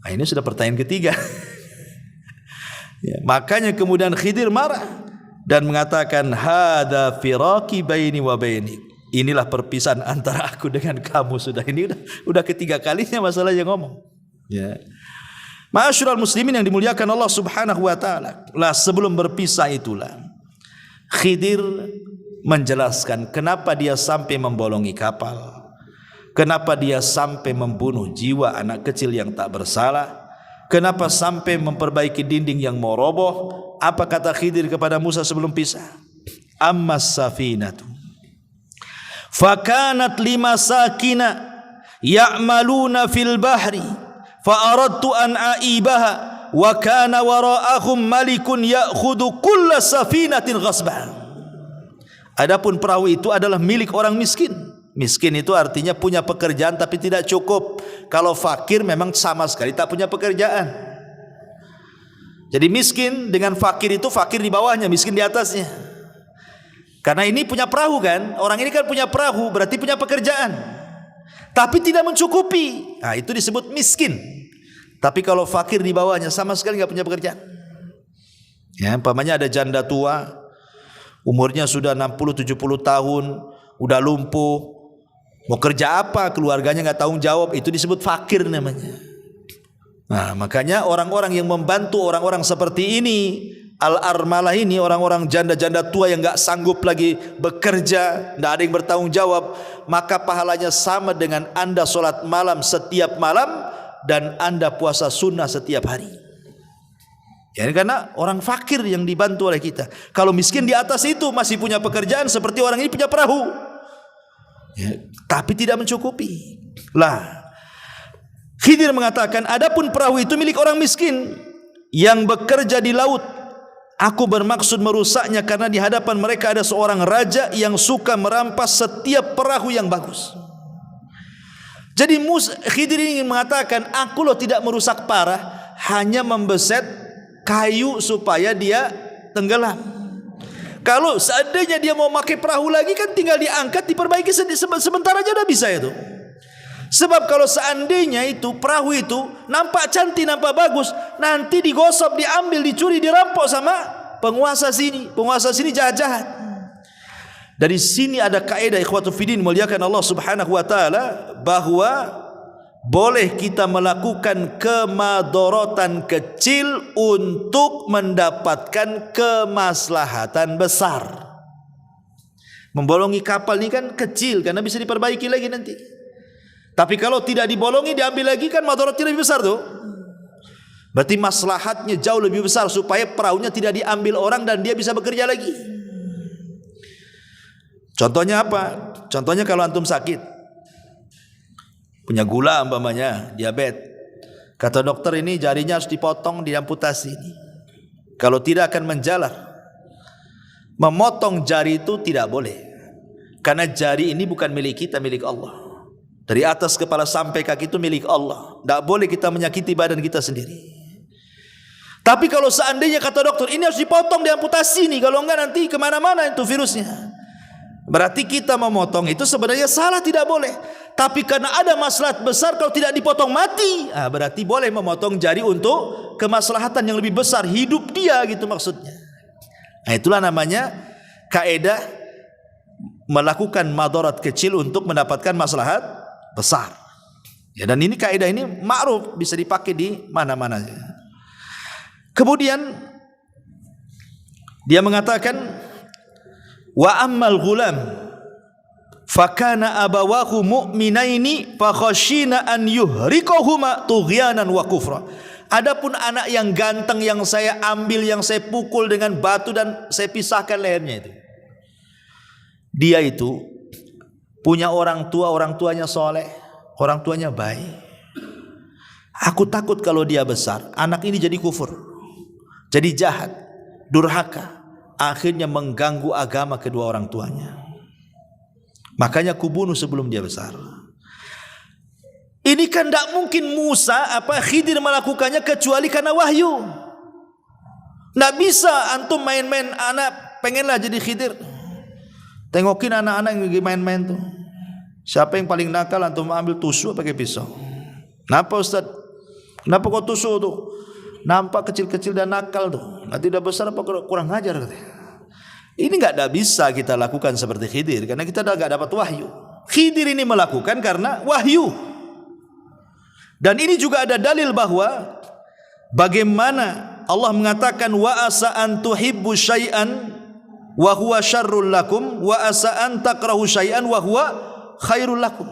Nah, ini sudah pertanyaan ketiga. Ya, makanya kemudian Khidir marah dan mengatakan, hadza firaqi baini wa bainik. Inilah perpisahan antara aku dengan kamu. Sudah, ini udah ketiga kalinya masalahnya ngomong. Ya. Ma'asyiral muslimin yang dimuliakan Allah Subhanahu wa taala. Lah sebelum berpisah itulah Khidir menjelaskan kenapa dia sampai membolongi kapal. Kenapa dia sampai membunuh jiwa anak kecil yang tak bersalah. Kenapa sampai memperbaiki dinding yang mau roboh. Apa kata Khidir kepada Musa sebelum pisah? Ammas safinatu fakanat limasakina ya'maluna fil bahri fa aradtu an aibaha wa kana wara'ahum malikun ya'khudhu kulla safinatin ghasban. Adapun perahu itu adalah milik orang miskin. Miskin itu artinya punya pekerjaan tapi tidak cukup. Kalau fakir memang sama sekali tak punya pekerjaan. Jadi miskin dengan fakir itu, fakir di bawahnya, miskin di atasnya. Karena ini punya perahu kan, orang ini kan punya perahu, berarti punya pekerjaan, tapi tidak mencukupi. Nah, itu disebut miskin. Tapi kalau fakir di bawahnya sama sekali nggak punya pekerjaan. Ya, umpamanya ada janda tua, umurnya sudah 60-70 tahun, udah lumpuh, mau kerja apa, keluarganya nggak tanggung jawab, itu disebut fakir namanya. Nah, makanya orang-orang yang membantu orang-orang seperti ini al-armalah ini, orang-orang janda-janda tua yang enggak sanggup lagi bekerja, enggak ada yang bertanggung jawab, maka pahalanya sama dengan Anda solat malam setiap malam dan Anda puasa sunnah setiap hari. Ya, karena orang fakir yang dibantu oleh kita. Kalau miskin di atas itu masih punya pekerjaan seperti orang ini punya perahu, ya, tapi tidak mencukupi. Lah, Khidir mengatakan, adapun perahu itu milik orang miskin yang bekerja di laut. Aku bermaksud merusaknya karena di hadapan mereka ada seorang raja yang suka merampas setiap perahu yang bagus. Jadi Khidir ingin mengatakan, aku loh tidak merusak parah, hanya membeset kayu supaya dia tenggelam. Kalau seandainya dia mau pakai perahu lagi kan tinggal diangkat, diperbaiki sebentar aja udah bisa itu. Sebab kalau seandainya itu perahu itu nampak cantik, nampak bagus, nanti digosok, diambil, dicuri, dirampok sama penguasa sini. Penguasa sini jahat-jahat. Dari sini ada kaidah ikhwatu fiddin muliakan Allah Subhanahu wa taala, bahwa boleh kita melakukan kemadharatan kecil untuk mendapatkan kemaslahatan besar. Membolongi kapal ini kan kecil karena bisa diperbaiki lagi nanti. Tapi kalau tidak dibolongi, diambil lagi kan madharatnya lebih besar tuh. Berarti maslahatnya jauh lebih besar supaya perahunya tidak diambil orang dan dia bisa bekerja lagi. Contohnya apa? Contohnya kalau antum sakit, punya gula umpamanya, diabetes. Kata dokter ini jarinya harus dipotong, diamputasi. Kalau tidak akan menjalar. Memotong jari itu tidak boleh. Karena jari ini bukan milik kita, milik Allah. Dari atas kepala sampai kaki itu milik Allah. Tidak boleh kita menyakiti badan kita sendiri. Tapi kalau seandainya kata dokter ini harus dipotong, diamputasi nih, kalau enggak nanti kemana-mana itu virusnya. Berarti kita memotong itu sebenarnya salah, tidak boleh. Tapi karena ada maslahat besar, kalau tidak dipotong mati, berarti boleh memotong jari untuk kemaslahatan yang lebih besar, hidup dia gitu maksudnya. Nah, itulah namanya kaidah melakukan madarat kecil untuk mendapatkan maslahat besar. Ya, dan ini kaidah ini ma'ruf, bisa dipakai di mana-mana. Kemudian dia mengatakan, wa ammal ghulam fakana abawahu mu'minaini fakhashina an yuhriqahuma tughyanan wa kufra. Adapun anak yang ganteng yang saya ambil, yang saya pukul dengan batu dan saya pisahkan lehernya itu, dia itu punya orang tuanya soleh, orang tuanya baik. Aku takut kalau dia besar, anak ini jadi kufur, jadi jahat, durhaka, akhirnya mengganggu agama kedua orang tuanya. Makanya kubunuh sebelum dia besar. Ini kan tidak mungkin Khidir melakukannya kecuali karena wahyu. Tidak bisa antum main-main, anak pengenlah jadi Khidir. Tengokin anak-anak yang lagi main-main tuh. Siapa yang paling nakal, antum ambil tusuk pakai pisau. Kenapa Ustaz? Kenapa kau tusuk tuh? Nampak kecil-kecil dan nakal tuh. Nanti udah besar apa kurang ajar katanya. Ini enggak bisa kita lakukan seperti Khidir karena kita enggak dapat wahyu. Khidir ini melakukan karena wahyu. Dan ini juga ada dalil bahwa bagaimana Allah mengatakan wa asa an tuhibbu syai'an wa huwa syarrul lakum wa asa an takrahu syai'an wa huwa khairul lakum.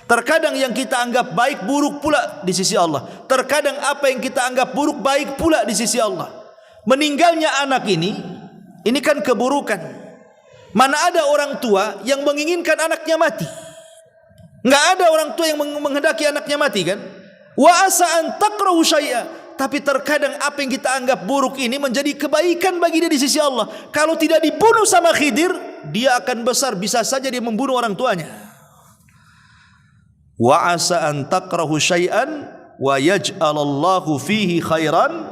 Terkadang yang kita anggap baik buruk pula di sisi Allah. Terkadang apa yang kita anggap buruk baik pula di sisi Allah. Meninggalnya anak ini kan keburukan. Mana ada orang tua yang menginginkan anaknya mati? Enggak ada orang tua yang menghendaki anaknya mati kan? Wa asa an takrahu syai'a. Tapi terkadang apa yang kita anggap buruk ini menjadi kebaikan bagi dia di sisi Allah. Kalau tidak dibunuh sama Khidir, dia akan besar, bisa saja dia membunuh orang tuanya. Wa asa an takrahu syai'an wa yaj'alallahu fihi khairan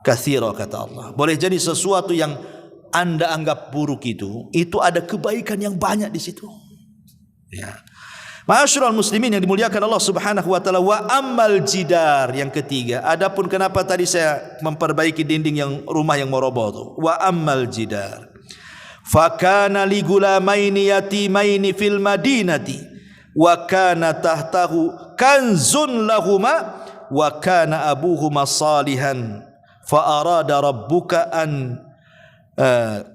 katsira, kata Allah. Boleh jadi sesuatu yang Anda anggap buruk itu ada kebaikan yang banyak di situ. Ya. Ma'asyiral muslimin yang dimuliakan Allah Subhanahu wa taala, wa ammal jidar, yang ketiga. Adapun kenapa tadi saya memperbaiki dinding yang rumah yang mau roboh itu. Wa ammal jidar. Fakana li gulamaini yatimaini fil madinati wa kana tahtahu kanzun lahuma wa kana abuhuma salihan fa arada rabbuka an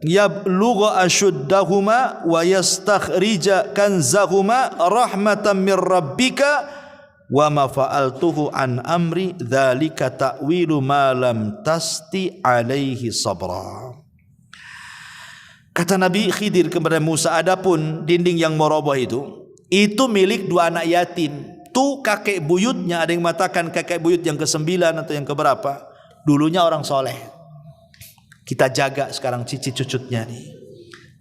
yablugha ashuddahuma wa yastakhrija kanzahuma rahmatan mir rabbika wa ma fa'altuhu an amri dzalika ta'wilu ma lam tasti alaihi sabra. Kata Nabi Khidir kepada Musa, adapun dinding yang meroboh itu milik dua anak yatim. Tu kakek buyutnya, ada yang mengatakan kakek buyut yang ke-9 atau yang keberapa, dulunya orang soleh. Kita jaga sekarang cicit cucutnya nih.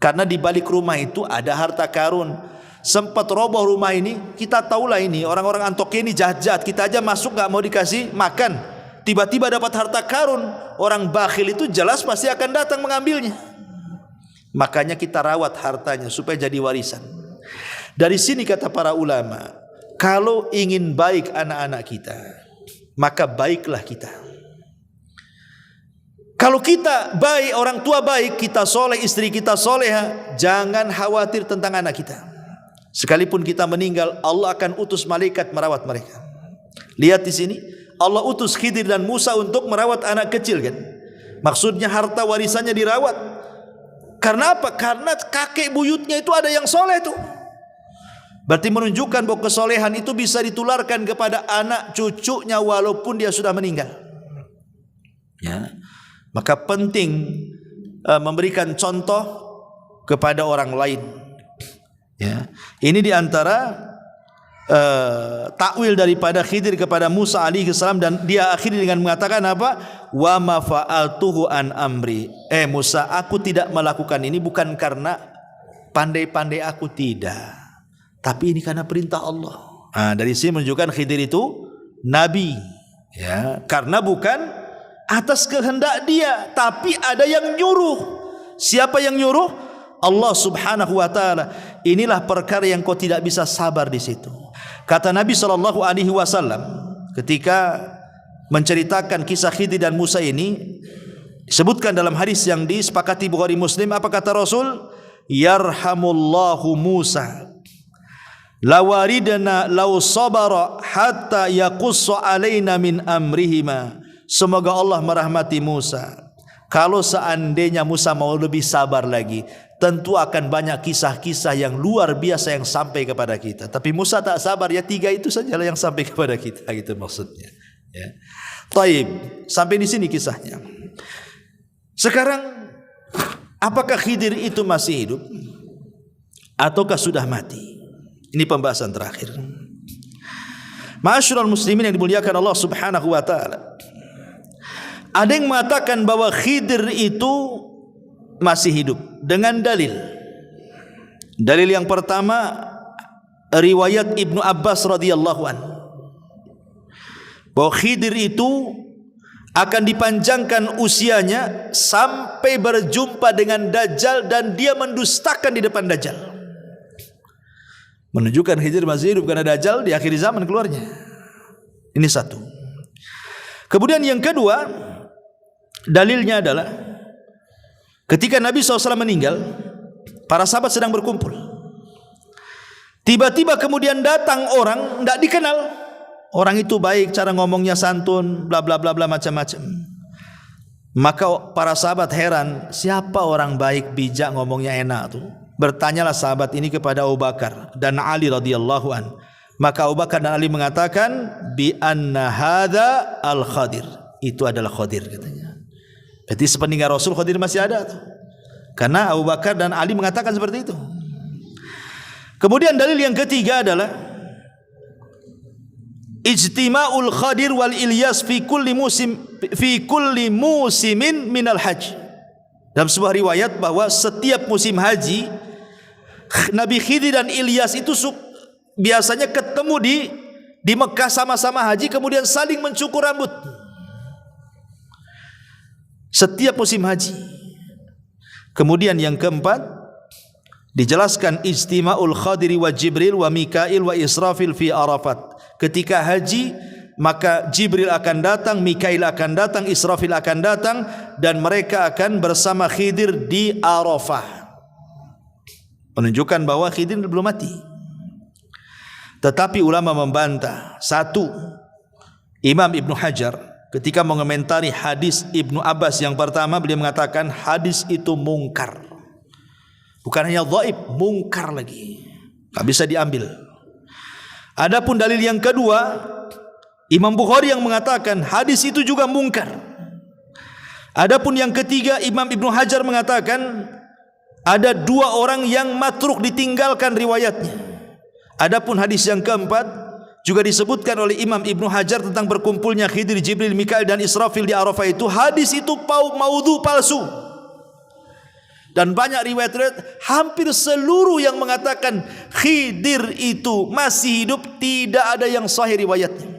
Karena di balik rumah itu ada harta karun. Sempat roboh rumah ini, kita tahulah ini orang-orang Antokia ini jahat-jahat. Kita aja masuk gak mau dikasih makan, tiba-tiba dapat harta karun. Orang bakhil itu jelas pasti akan datang mengambilnya. Makanya kita rawat hartanya supaya jadi warisan. Dari sini kata para ulama, kalau ingin baik anak-anak kita, maka baiklah kita. Kalau kita baik, orang tua baik, kita soleh, istri kita soleha, jangan khawatir tentang anak kita. Sekalipun kita meninggal, Allah akan utus malaikat merawat mereka. Lihat di sini, Allah utus Khidir dan Musa untuk merawat anak kecil kan. Maksudnya harta warisannya dirawat. Karena apa? Karena kakek buyutnya itu ada yang soleh tuh. Berarti menunjukkan bahwa kesolehan itu bisa ditularkan kepada anak cucunya walaupun dia sudah meninggal. Ya. Maka penting memberikan contoh kepada orang lain. Ya. Ini diantara takwil daripada Khidir kepada Musa alaihi salam, dan dia akhiri dengan mengatakan apa? Wa ma fa'altuhu an amri. Musa, aku tidak melakukan ini bukan karena pandai-pandai aku, tidak. Tapi ini karena perintah Allah. Dari sini menunjukkan Khidir itu nabi. Ya, karena bukan atas kehendak dia, tapi ada yang nyuruh. Siapa yang nyuruh? Allah Subhanahu wa taala. Inilah perkara yang kau tidak bisa sabar di situ. Kata Nabi sallallahu alaihi wasallam ketika menceritakan kisah Khidir dan Musa ini, disebutkan dalam hadis yang disepakati Bukhari Muslim, apa kata Rasul? Yarhamullahu Musa. Lawaridna law sabara hatta yaqussu alaina min amrihima. Semoga Allah merahmati Musa. Kalau seandainya Musa mau lebih sabar lagi, tentu akan banyak kisah-kisah yang luar biasa yang sampai kepada kita. Tapi Musa tak sabar, ya 3 itu sajalah yang sampai kepada kita, gitu maksudnya. Ya. Taib, sampai di sini kisahnya. Sekarang, apakah Khidir itu masih hidup ataukah sudah mati? Ini pembahasan terakhir. Ma'asyiral muslimin yang dimuliakan Allah Subhanahu wa taala. Ada yang mengatakan bahwa Khidir itu masih hidup dengan dalil. Dalil yang pertama, riwayat Ibnu Abbas radhiyallahu an, bahwa Khidir itu akan dipanjangkan usianya sampai berjumpa dengan Dajjal dan dia mendustakan di depan Dajjal. Menunjukkan Khidir masih hidup karena Dajjal di akhir zaman keluarnya. Ini satu. Kemudian yang kedua, dalilnya adalah ketika Nabi SAW meninggal, para sahabat sedang berkumpul. Tiba-tiba kemudian datang orang tidak dikenal. Orang itu baik, cara ngomongnya santun, bla bla bla bla macam-macam. Maka para sahabat heran, siapa orang baik, bijak, ngomongnya enak tuh? Bertanyalah sahabat ini kepada Abu Bakar dan Ali radhiyallahu an. Maka Abu Bakar dan Ali mengatakan, bi anna hadza al-Khadir. Itu adalah Khadir katanya. Jadi sepeninggal Rasul Khadir masih ada tuh. Karena Abu Bakar dan Ali mengatakan seperti itu. Kemudian dalil yang ketiga adalah ijtima'ul Khadir wal Ilyas fi kulli musimin minal hajj. Dalam sebuah riwayat bahwa setiap musim haji Nabi Khidir dan Ilyas itu biasanya ketemu di Mekah sama-sama haji, kemudian saling mencukur rambut. Setiap musim haji. Kemudian yang keempat dijelaskan ijtima'ul Khadiri wa Jibril wa Mikail wa Israfil fi Arafat. Ketika haji maka Jibril akan datang, Mikail akan datang, Israfil akan datang, dan mereka akan bersama Khidir di Arafah. Menunjukkan bahwa Khidir belum mati. Tetapi ulama membantah. Satu, Imam Ibnu Hajar ketika mengomentari hadis Ibnu Abbas yang pertama, beliau mengatakan hadis itu mungkar. Bukan hanya dhaif, mungkar lagi, tak bisa diambil. Adapun dalil yang kedua, Imam Bukhari yang mengatakan hadis itu juga mungkar. Adapun yang ketiga, Imam Ibnu Hajar mengatakan ada dua orang yang matruk, ditinggalkan riwayatnya. Adapun hadis yang keempat juga disebutkan oleh Imam Ibnu Hajar tentang berkumpulnya Khidir, Jibril, Mikail dan Israfil di Arafah itu. Hadis itu maudhu, palsu. Dan banyak riwayat-riwayat, hampir seluruh yang mengatakan Khidir itu masih hidup, tidak ada yang sahih riwayatnya.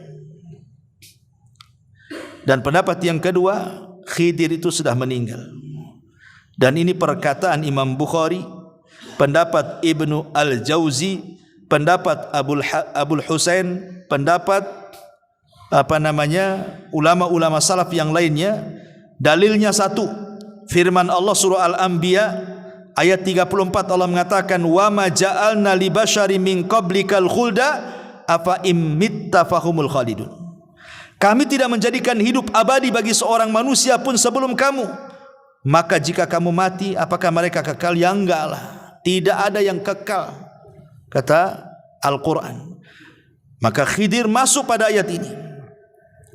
Dan pendapat yang kedua, Khidir itu sudah meninggal. Dan ini perkataan Imam Bukhari, pendapat Ibnu Al-Jauzi, pendapat Abul Husain, pendapat ulama-ulama salaf yang lainnya. Dalilnya satu, firman Allah surah Al-Anbiya ayat 34, Allah mengatakan wa ma ja'alna li basyari min qablikal khulda afa immitta fahumul khalidun. Kami tidak menjadikan hidup abadi bagi seorang manusia pun sebelum kamu, maka jika kamu mati apakah mereka kekal? Ya enggak lah, tidak ada yang kekal, kata Al-Quran. Maka Khidir masuk pada ayat ini.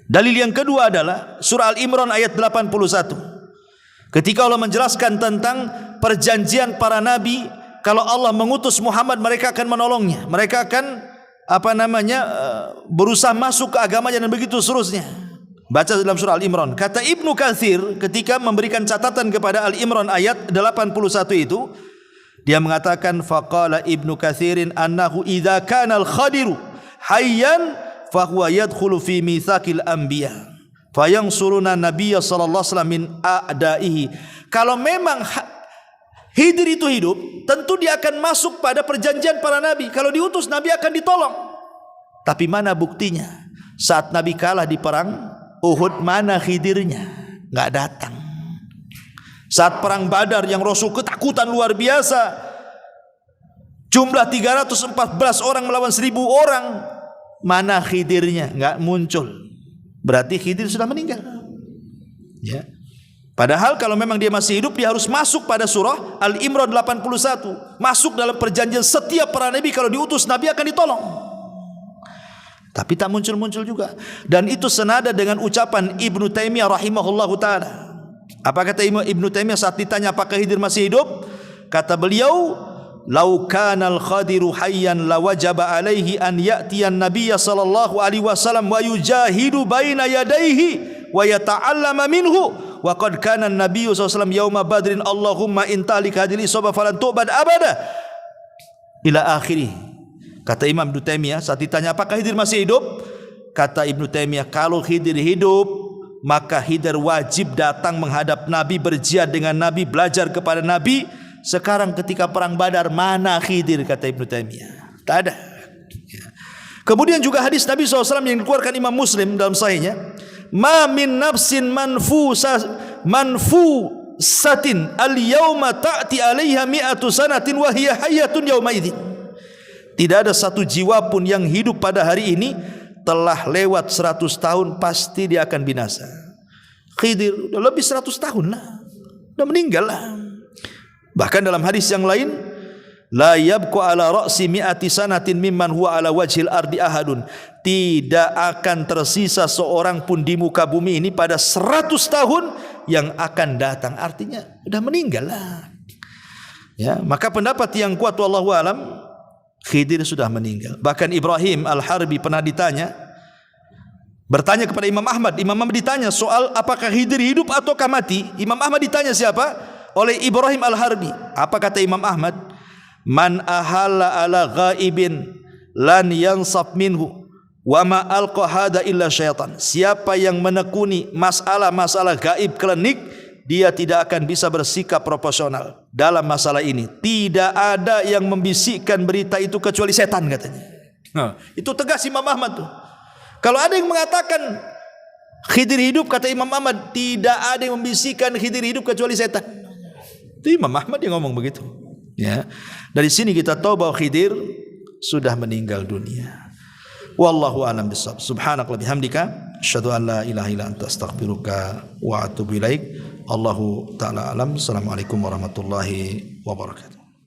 Dalil yang kedua adalah surah Al-Imran ayat 81. Ketika Allah menjelaskan tentang perjanjian para nabi, kalau Allah mengutus Muhammad, mereka akan menolongnya. Mereka akan berusaha masuk ke agamanya dan begitu seterusnya. Baca dalam surah Al-Imran. Kata Ibnu Katsir ketika memberikan catatan kepada Al-Imran ayat 81 itu, dia mengatakan faqala Ibnu Katsirin annahu idza kana al-Khadiru hayyan fahuwa yadkhulu fi mitsaqil anbiya fayansuruna nabiyya sallallahu alaihi wasallam min a'daihi. Kalau memang Khidir itu hidup, tentu dia akan masuk pada perjanjian para nabi. Kalau diutus, nabi akan ditolong. Tapi mana buktinya? Saat nabi kalah di perang Uhud, mana Khidirnya? Nggak datang. Saat perang Badar yang Rasul ketakutan luar biasa, jumlah 314 orang melawan 1000 orang, mana Khidirnya? Nggak muncul. Berarti Khidir sudah meninggal. Ya. Padahal kalau memang dia masih hidup, dia harus masuk pada surah Al-Imran 81. Masuk dalam perjanjian setiap para nabi, kalau diutus nabi akan ditolong. Tapi tak muncul-muncul juga. Dan itu senada dengan ucapan Ibnu Taimiyah rahimahullahu ta'ala. Apa kata Ibnu Taimiyah saat ditanya apakah Khidir masih hidup? Kata beliau, "Lau kana al-Khadiru hayyan lawajaba alaihi an ya'tiyan nabiyya sallallahu alaihi wasallam wa yujahidu baina yadayhi wa yata'allama minhu wa qad kana an-nabiyyu sallallahu alaihi wasallam yauma badrin Allahumma intalik hadhihi isabah falan tu'bad abada." Ila akhirih. Kata Imam Ibnu Taimiyah saat ditanya apakah Khidir masih hidup? Kata Ibnu Taimiyah, kalau Khidir hidup, maka Khidir wajib datang menghadap Nabi, berjihad dengan Nabi, belajar kepada Nabi. Sekarang ketika perang Badar, mana Khidir? Kata Ibnu Taimiyah, tak ada. Kemudian juga hadis Nabi SAW yang dikeluarkan Imam Muslim dalam sahihnya, ma min nafsin manfusatin al-yawma ta'ti alaiha mi'atu sanatin wa hiya hayyatun yawma idzin. Tidak ada satu jiwa pun yang hidup pada hari ini telah lewat 100 tahun, pasti dia akan binasa. Khidir udah lebih 100 tahun lah, udah meninggal lah. Bahkan dalam hadis yang lain, la yabqa ala ra'si mi'ati sanatin mimman huwa ala wajhil ardi ahadun. Tidak akan tersisa seorang pun di muka bumi ini pada 100 tahun yang akan datang. Artinya udah meninggal lah. Ya, maka pendapat yang kuat wallahu alam, Khidir sudah meninggal. Bahkan Ibrahim Al-Harbi pernah bertanya kepada Imam Ahmad. Imam Ahmad ditanya soal apakah Khidir hidup ataukah mati. Imam Ahmad ditanya siapa? Oleh Ibrahim Al-Harbi. Apa kata Imam Ahmad? Man ahalla ala ghaibin lan yansaf minhu wa ma alqa hada illa syaitan. Siapa yang menekuni masalah-masalah gaib klinik, dia tidak akan bisa bersikap proporsional dalam masalah ini. Tidak ada yang membisikkan berita itu kecuali setan, katanya. Nah, itu tegas Imam Ahmad tuh. Kalau ada yang mengatakan Khidir hidup, kata Imam Ahmad, tidak ada yang membisikkan Khidir hidup kecuali setan. Itu Imam Ahmad yang ngomong begitu. Ya. Dari sini kita tahu bahwa Khidir sudah meninggal dunia. Wallahu a'lam bishawab. Subhanakallahumma bihamdika Asyhadu an la ilaha illa anta astaghfiruka wa atubu ilaik. Allahu taala alam. Assalamualaikum warahmatullahi wabarakatuh.